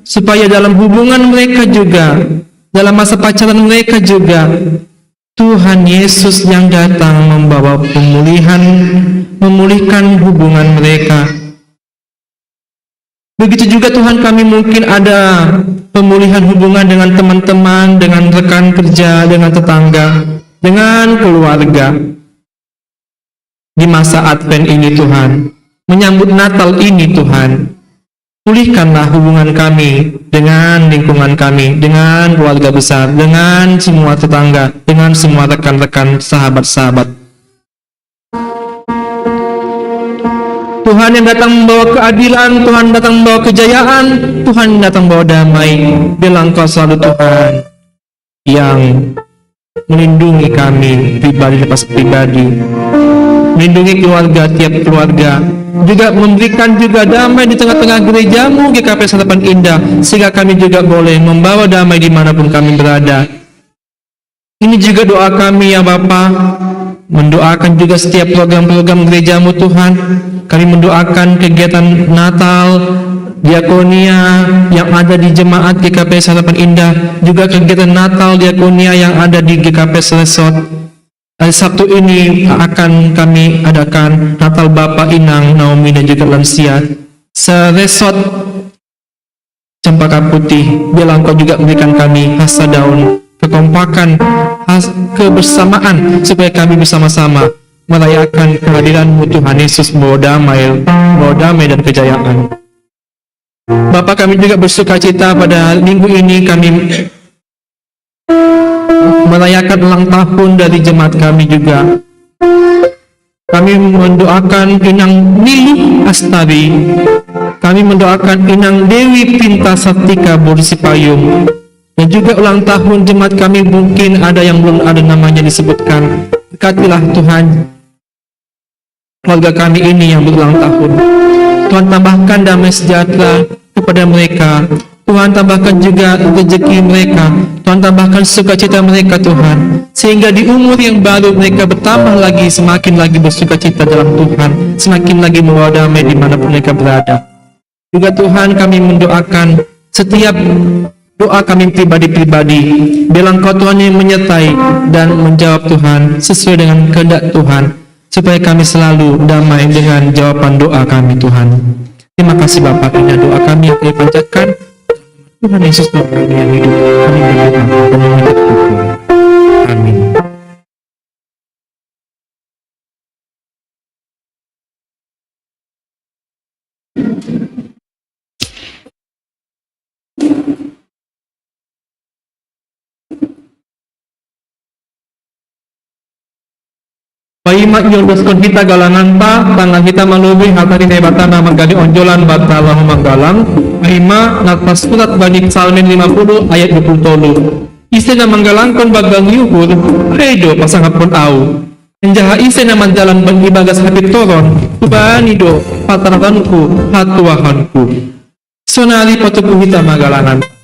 supaya dalam hubungan mereka juga, dalam masa pacaran mereka juga, Tuhan Yesus yang datang membawa pemulihan, memulihkan hubungan mereka. Begitu juga Tuhan, kami mungkin ada pemulihan hubungan dengan teman-teman, dengan rekan kerja, dengan tetangga, dengan keluarga. Di masa Advent ini Tuhan, menyambut Natal ini Tuhan, pulihkanlah hubungan kami dengan lingkungan kami, dengan keluarga besar, dengan semua tetangga, dengan semua rekan-rekan, sahabat-sahabat. Tuhan yang datang membawa keadilan, Tuhan datang membawa kejayaan, Tuhan datang membawa damai. Biarlah Engkau selalu Tuhan yang melindungi kami pribadi lepas pribadi, melindungi keluarga, tiap keluarga, juga memberikan juga damai di tengah-tengah gerejamu GKP Harapan Indah, sehingga kami juga boleh membawa damai dimanapun kami berada. Ini juga doa kami, ya Bapa, mendoakan juga setiap program-program gerejamu Tuhan. Kami mendoakan kegiatan Natal, diakonia yang ada di jemaat GKP Harapan Indah, juga kegiatan Natal diakonia yang ada di GKP Resort. Hari Sabtu ini akan kami adakan Natal Bapak Inang, Naomi dan juga lansia seresort Cempaka Putih. Biarlah Engkau juga memberikan kami hasa daun, kekompakan, kebersamaan, supaya kami bersama-sama merayakan kehadiran-Mu Tuhan Yesus, membawa damai dan kejayaan. Bapa, kami juga bersuka cita pada minggu ini kami merayakan ulang tahun dari jemaat kami juga. Kami mendoakan Inang Nilu Astari, kami mendoakan Inang Dewi Pinta Sartika Borsipayung, dan juga ulang tahun jemaat kami mungkin ada yang belum ada namanya disebutkan. Berkatilah Tuhan keluarga kami ini yang berulang tahun. Tuhan, tambahkan damai sejahtera kepada mereka. Tuhan, tambahkan juga rezeki mereka. Tuhan, tambahkan sukacita mereka Tuhan, sehingga di umur yang baru mereka bertambah lagi, semakin lagi bersukacita dalam Tuhan, semakin lagi membawa damai dimanapun mereka berada. Juga Tuhan, kami mendoakan setiap doa kami pribadi-pribadi, biarlah Engkau Tuhan yang menyertai dan menjawab Tuhan sesuai dengan kehendak Tuhan, supaya kami selalu damai dengan jawaban doa kami Tuhan. Terima kasih Bapak, ini doa kami yang kami panjatkan. Tuhan Yesus Tuhan kami yang hidup, kami berdoa dan mengucap syukur. Amin. Paima iondoskan kita galangan pa, tangan kita malubih hatari nebatana manggali onjolan batalah manggalang. Paima natpas kutat bani Psalmin 50 ayat 20. Isi na manggalangkan bagang yuhur, redo pasangapun au. Enjaha isi na manjalan bagi bagas hapit toron, kubani do, pataratanku, hatuahanku. Sonali patupu kita magalangan.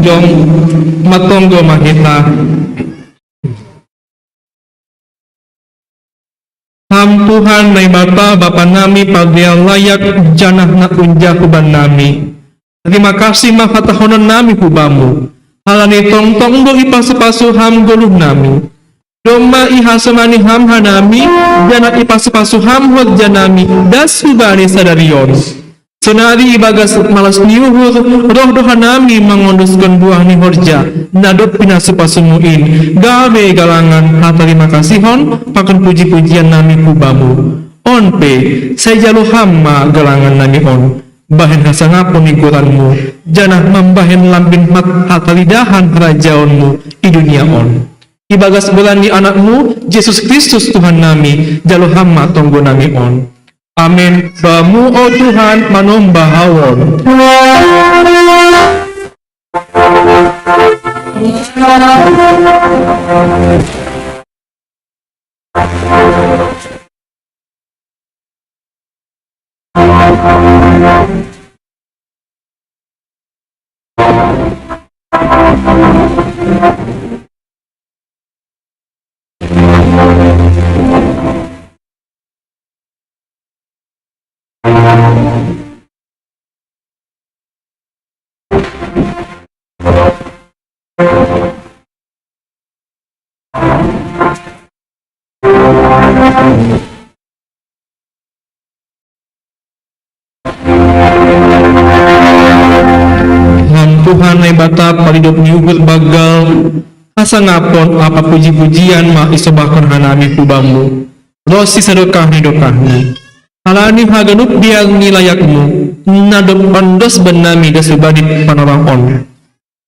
Jom matonggo mahita Ham Tuhan may bapa bapa nami pagdiang layak janah na unja kuban nami. Terima kasih makatahonan nami kubamu. Halani tongtong do ipasu-pasu ham guluh nami. Doma ihasamani ham hanami janah ipasu-pasu ham hot janami das subani sadarion. Senari ibagas malas niuhur roh dohanami mangonduskan buah ni horja nadot pinasupasumuin gawe galangan terima kasihon pakan puji-pujian nami kubamu on pe saya jalu hamma galangan nami on bahen hasangapun ikutanmu janah membahen lambin hatalidahan kerajaanmu di dunia on ibagas bulan di anakmu Yesus Kristus Tuhan nami jalu hamma tonggo nami on. Amin. Bamu oh Tuhan manombahawon. ikut bagal asa ngapon apa puji-pujian ma isobahkan hanami kubamu rosi sedekah ni dokahni halani haganup biang nilayakmu nadop pandos benami dasubadit panorang on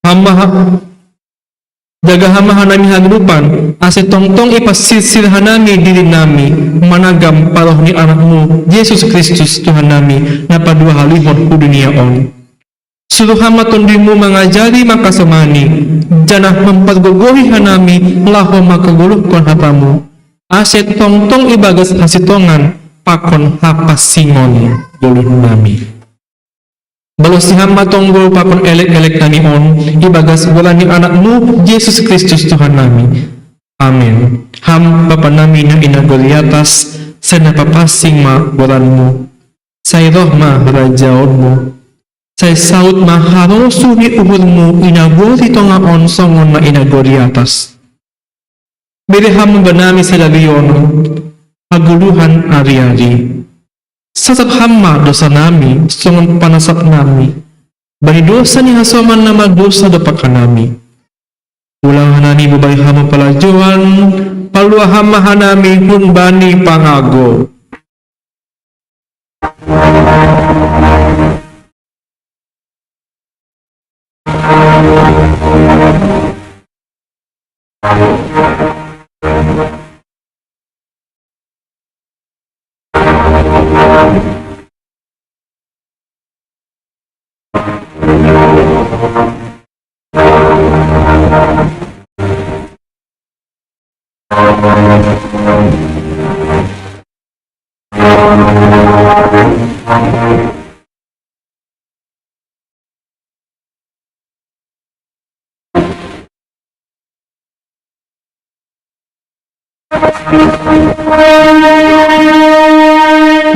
hamba jaga hama hanami haganupan ase tongtong ipasisir hanami diri nami managam paroh ni anakmu Yesus Kristus Tuhan nami napa dua halihor ku dunia on suruh hama tondimu mengajari maka semani janah mempergogohi hanami laho maka guluhkon hapamu ase tongtong ibagas hasitongan pakon hapas singon guluh nami balos si hamba tonggol pakon elek-elek nami on ibagas golani anakmu Yesus Kristus Tuhan nami amin ham bapa nami na inagol atas sana papasing ma golanmu say rohma rajaonmu say saut ma harosu ni umurmu inagori tonga on songon ma inagori atas bili ham banami sa labiyon haguluhan ari-ari sasab hamma dosa nami songon panasap nami bani dosa ni hasoman nama dosa dopakan nami ulang hanani bubay hama palajuan palua hama hanami hun bani pangago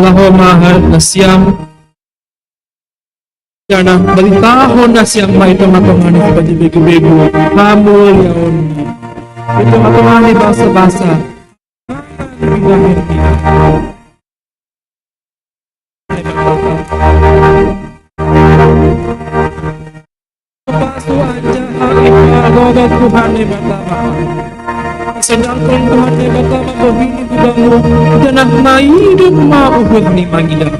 laho mahal na siyang yana balitahon na siyang maito matungani sa pagibig-bego hamul yaon ito matungani basa-basa paso aja hal Tuhan ni pertama sedangkan Tuhan yang pertama berbini budamu janah hidup mauhud ni magidam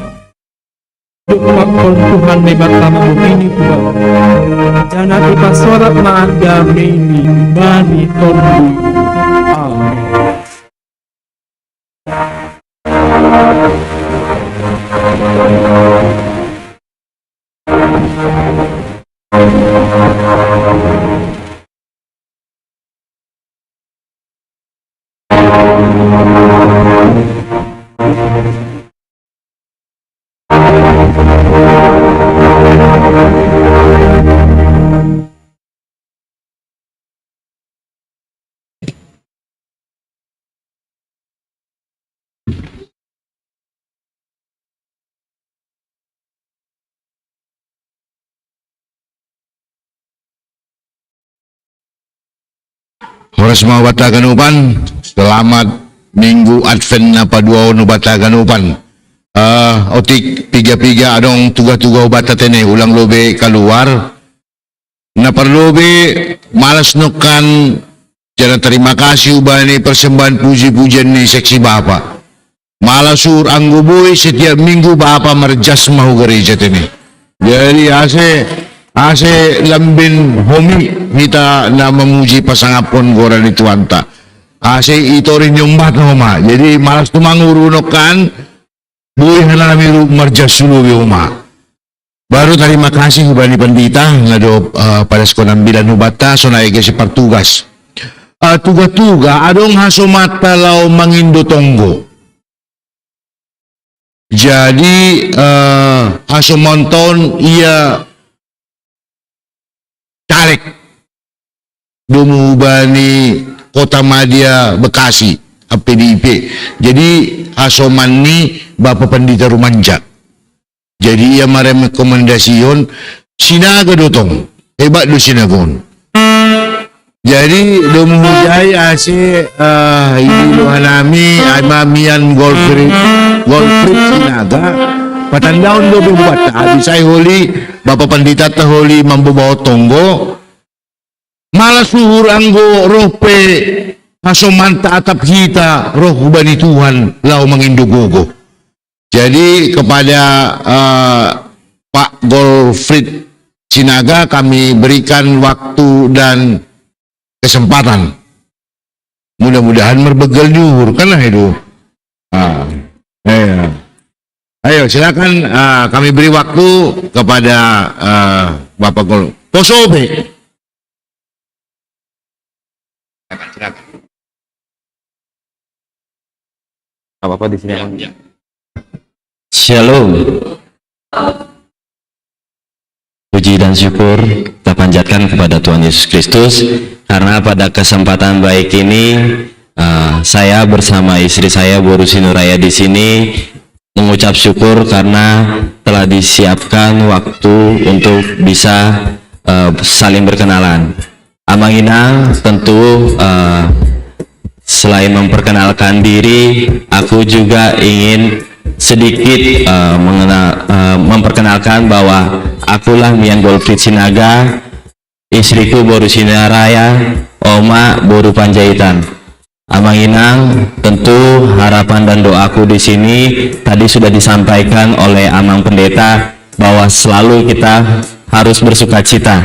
dukmakon Tuhan yang pertama berbini budamu janah ipasorat maagami ni bani tombu amin Horas mau bataganupan, selamat Minggu Advent na padua no bataganupan. Otik piga-piga adong tuga-tuga bata tene ulang lobe keluar. Na perlobe malas nukan jana terima kasih ubani persembahan puji-pujian ni seksi bapa. Malasur angguboy setiap minggu bapa merjas mau gereja tene. Jadi ase lambin homi kita na memuji pasangapon goran itu anta. Ase ito rin yung bat homa. Jadi malas tumangurunokan buhay na namin marjas sulubi homa. Baru terima kasih ubani pandita ngado pada sekolah bilan hubata so naik si partugas. Tuga-tuga adong hasomata lau mangindo tonggo. Jadi hasomonton ia tarik dumubani Kota Madya Bekasi PDIP. Jadi hasoman ni Bapak Pendeta Rumanja. Jadi ia merekomendasikan sinaga dotong hebat do sinagon. Jadi dumujai ase ibu hanami amamian golfrit sinaga patandaon do buat abisai holi Bapak Pendeta taholi mambabawa tonggo Malas luhur anggo roh pe hasomanta atap kita roh hubani Tuhan lau mengindugogo. Jadi kepada Pak Golfrid Sinaga kami berikan waktu dan kesempatan. Mudah-mudahan merbegel juhur kan itu. Ayo silakan kami beri waktu kepada Bapak Gol. Posobe. Silakan. Apa-apa di sini. Ya. Shalom. Puji dan syukur kita panjatkan kepada Tuhan Yesus Kristus karena pada kesempatan baik ini saya bersama istri saya Bu Rusi Nuraya di sini mengucap syukur karena telah disiapkan waktu untuk bisa saling berkenalan. Amang Inang tentu selain memperkenalkan diri, aku juga ingin sedikit memperkenalkan bahwa akulah Mian Golfrid Sinaga, istriku Boru Sinaraya, Oma Boru Panjaitan. Amang Inang, tentu harapan dan doaku di sini tadi sudah disampaikan oleh Amang Pendeta bahwa selalu kita harus bersukacita.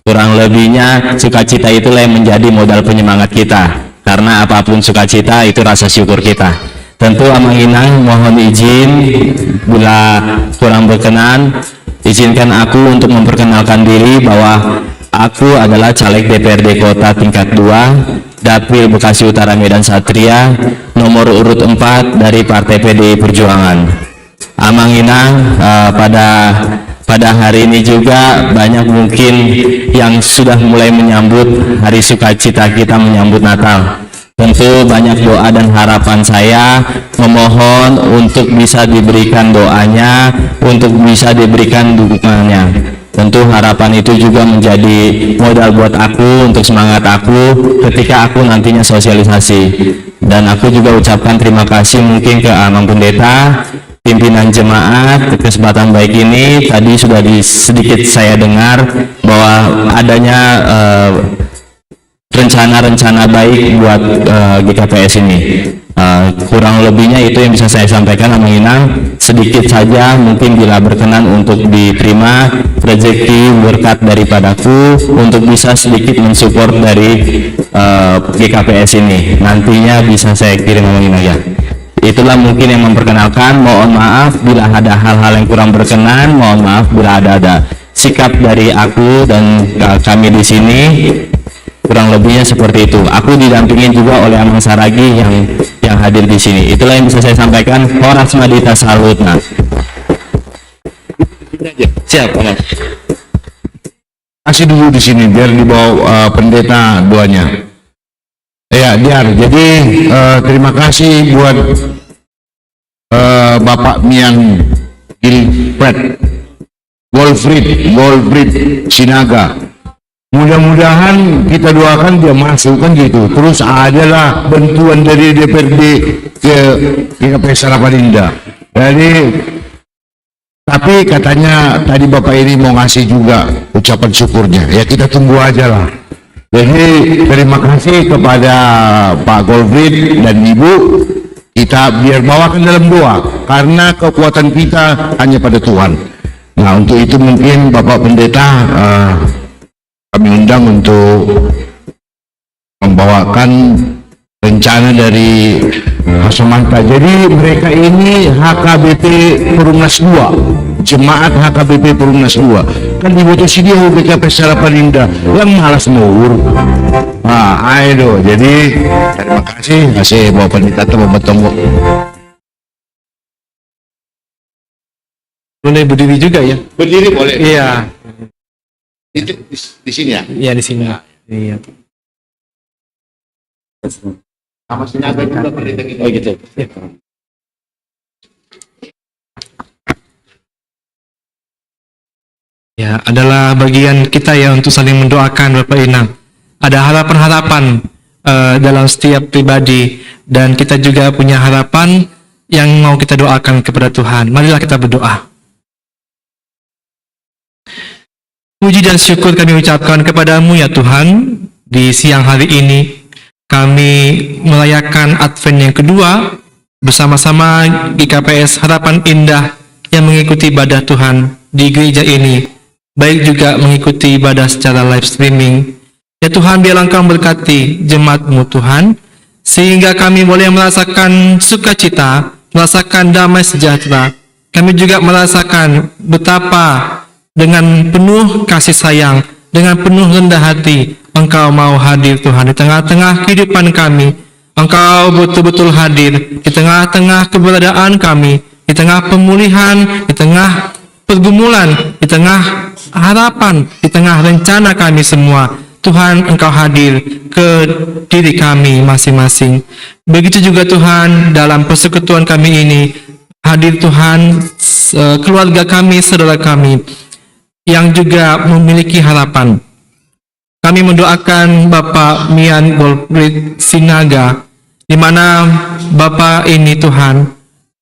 Kurang lebihnya sukacita itulah yang menjadi modal penyemangat kita. Karena apapun sukacita itu rasa syukur kita. Tentu Amang Inang mohon izin bila kurang berkenan, izinkan aku untuk memperkenalkan diri bahwa aku adalah caleg DPRD Kota tingkat 2, Dapil Bekasi Utara Medan Satria, nomor urut 4 dari Partai PDI Perjuangan. Amang Inang, pada hari ini juga banyak mungkin yang sudah mulai menyambut hari sukacita kita menyambut Natal. Tentu banyak doa dan harapan saya memohon untuk bisa diberikan doanya, untuk bisa diberikan dukungannya. Tentu harapan itu juga menjadi modal buat aku untuk semangat aku ketika aku nantinya sosialisasi. Dan aku juga ucapkan terima kasih mungkin ke Amang Pendeta, pimpinan jemaat. Kesempatan baik ini tadi sudah sedikit saya dengar bahwa adanya rencana-rencana baik buat GKPS ini. Kurang lebihnya itu yang bisa saya sampaikan. Amang Inang, sedikit saja mungkin bila berkenan untuk diterima rezeki berkat daripadaku untuk bisa sedikit mensupport dari GKPS ini. Nantinya bisa saya kirim Amang Inang ya. Itulah mungkin yang memperkenalkan. Mohon maaf bila ada hal-hal yang kurang berkenan, mohon maaf bila ada sikap dari aku dan kami di sini. Kurang lebihnya seperti itu. Aku didampingin juga oleh Amang Saragi yang hadir di sini. Itulah yang bisa saya sampaikan. Horas Madita Salutna. Siap, Amang. Kasih dulu di sini biar dibawa pendeta doanya. Ya, Diar. Jadi terima kasih buat Bapak Mian Golfrid Sinaga. Mudah-mudahan kita doakan dia masuk kan gitu. Terus adalah bantuan dari DPRD ke GKPS Samarinda. Jadi tapi katanya tadi Bapak ini mau ngasih juga ucapan syukurnya. Ya kita tunggu aja lah. Jadi terima kasih kepada Pak Golfrid dan Ibu. Kita biar bawakan dalam doa karena kekuatan kita hanya pada Tuhan. Nah untuk itu mungkin Bapak Pendeta kami undang untuk membawakan rencana dari Hasomanta. Jadi mereka ini HKBP Perumnas 2, jemaat HKBP Perumnas 2. Kan dibutuhkan dia BKPS Samarinda yang malas ngawur. Nah, ayo. Jadi terima kasih Bapak Pendeta Tombo. Boleh berdiri juga ya? Berdiri boleh. Iya. Itu di sini ya? Iya di sini. Iya. Sama Sinaga juga pendeta kita. Oh gitu. Ya. Ya, adalah bagian kita ya untuk saling mendoakan Bapak Inang. Ada harapan-harapan dalam setiap pribadi dan kita juga punya harapan yang mau kita doakan kepada Tuhan. Marilah kita berdoa. Puji dan syukur kami ucapkan kepadamu ya Tuhan, Di siang hari ini kami merayakan Advent yang kedua bersama-sama GKPS Harapan Indah yang mengikuti ibadah Tuhan di gereja ini, baik juga mengikuti ibadah secara live streaming. Ya Tuhan, biarlah Engkau berkati jemaat-Mu Tuhan, sehingga kami boleh merasakan sukacita, merasakan damai sejahtera. Kami juga merasakan betapa dengan penuh kasih sayang, dengan penuh rendah hati, Engkau mau hadir Tuhan di tengah-tengah kehidupan kami. Engkau betul-betul hadir di tengah-tengah keberadaan kami, di tengah pemulihan, di tengah pergumulan, di tengah harapan, di tengah rencana kami semua. Tuhan, Engkau hadir ke diri kami masing-masing. Begitu juga Tuhan dalam persekutuan kami ini, hadir Tuhan keluarga kami, saudara kami yang juga memiliki harapan. Kami mendoakan Bapak Mian Golprit Sinaga, di mana Bapak ini Tuhan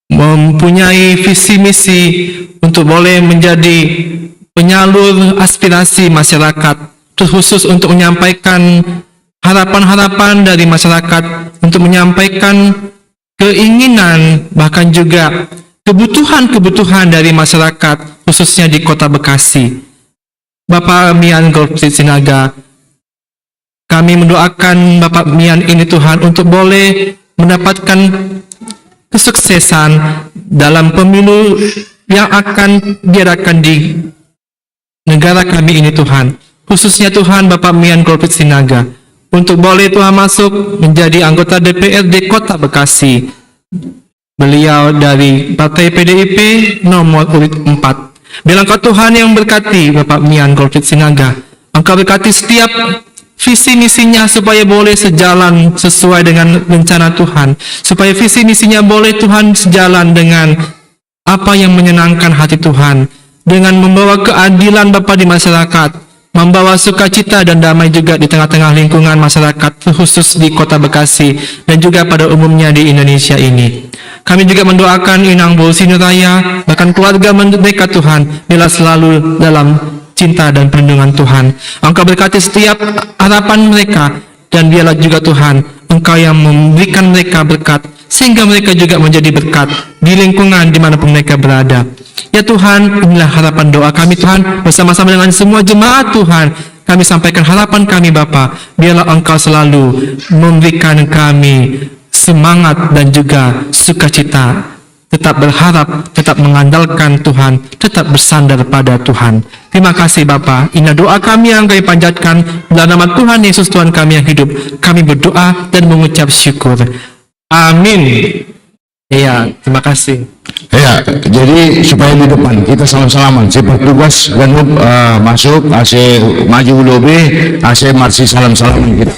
mempunyai visi misi untuk boleh menjadi penyalur aspirasi masyarakat, terkhusus untuk menyampaikan harapan-harapan dari masyarakat, untuk menyampaikan keinginan bahkan juga kebutuhan-kebutuhan dari masyarakat, khususnya di Kota Bekasi. Bapak Mian Golprit Sinaga, kami mendoakan Bapak Mian ini Tuhan untuk boleh mendapatkan kesuksesan dalam pemilu yang akan diadakan di negara kami ini Tuhan. Khususnya Tuhan Bapak Mian Golprit Sinaga, untuk boleh Tuhan masuk menjadi anggota DPRD Kota Bekasi. Beliau dari Partai PDIP nomor urut 4. Bilang Engkau Tuhan yang berkati Bapak Mian Golprit Sinaga. Engkau berkati setiap visi misinya supaya boleh sejalan sesuai dengan rencana Tuhan, supaya visi misinya boleh Tuhan sejalan dengan apa yang menyenangkan hati Tuhan, dengan membawa keadilan Bapa di masyarakat, membawa sukacita dan damai juga di tengah-tengah lingkungan masyarakat, khusus di Kota Bekasi dan juga pada umumnya di Indonesia ini. Kami juga mendoakan Inang Bolsi Nuraya, bahkan keluarga mereka Tuhan, bila selalu dalam cinta dan perlindungan Tuhan. Engkau berkati setiap harapan mereka, dan biarlah juga Tuhan, Engkau yang memberikan mereka berkat, sehingga mereka juga menjadi berkat di lingkungan dimanapun mereka berada. Ya Tuhan, inilah harapan doa kami Tuhan, bersama-sama dengan semua jemaat Tuhan. Kami sampaikan harapan kami Bapa, biarlah Engkau selalu memberikan kami semangat dan juga sukacita, tetap berharap, tetap mengandalkan Tuhan, tetap bersandar pada Tuhan. Terima kasih Bapa. Inilah doa kami yang kami panjatkan dalam nama Tuhan Yesus Tuhan kami yang hidup. Kami berdoa dan mengucap syukur. Amin. Ya, terima kasih. Ya, jadi supaya di depan kita salam-salaman. Si petugas Ganup masuk, AC maju lobe, AC marsi salam-salaman kita.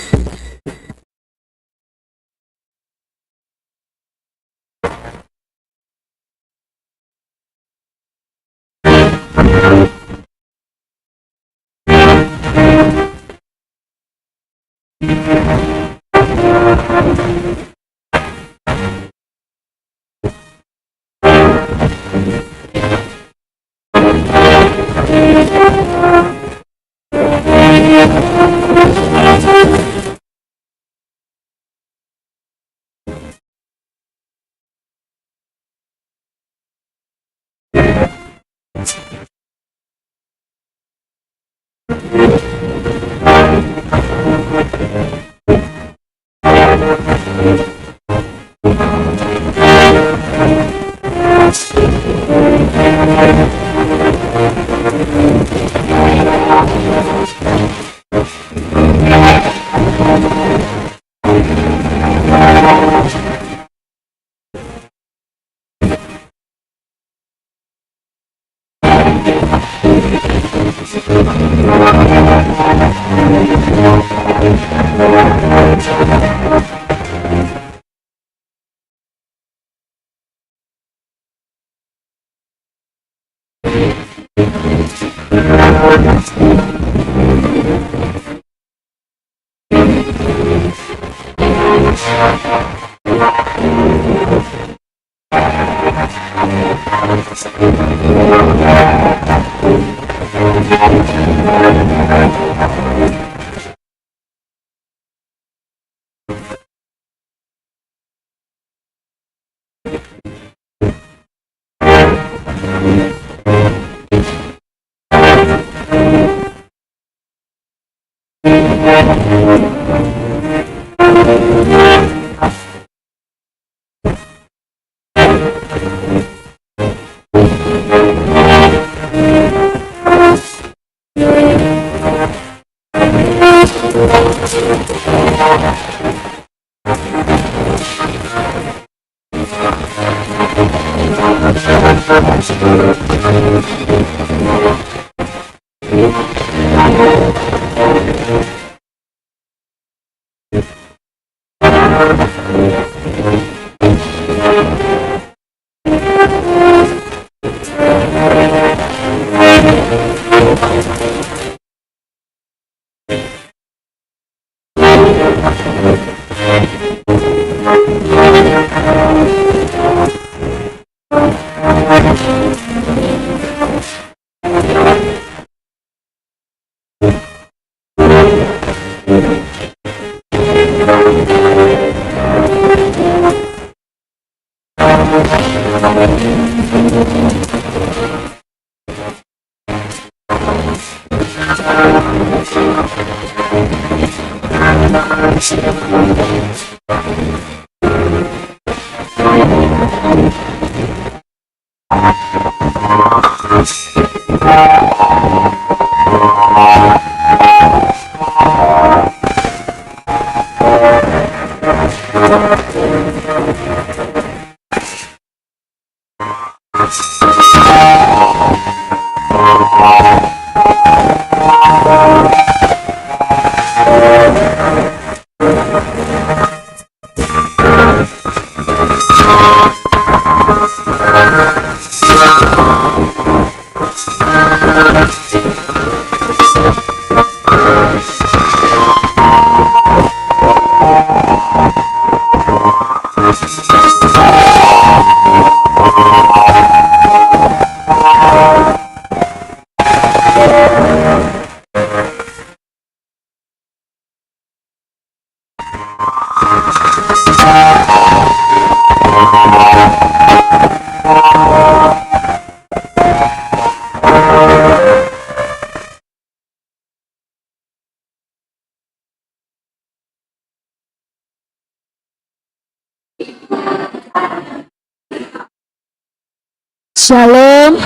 Shalom.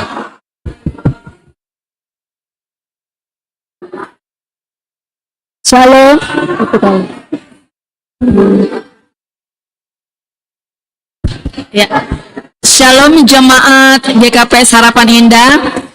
Shalom. Ya. Shalom jemaat GKP Sarapan Indah.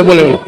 Boleh.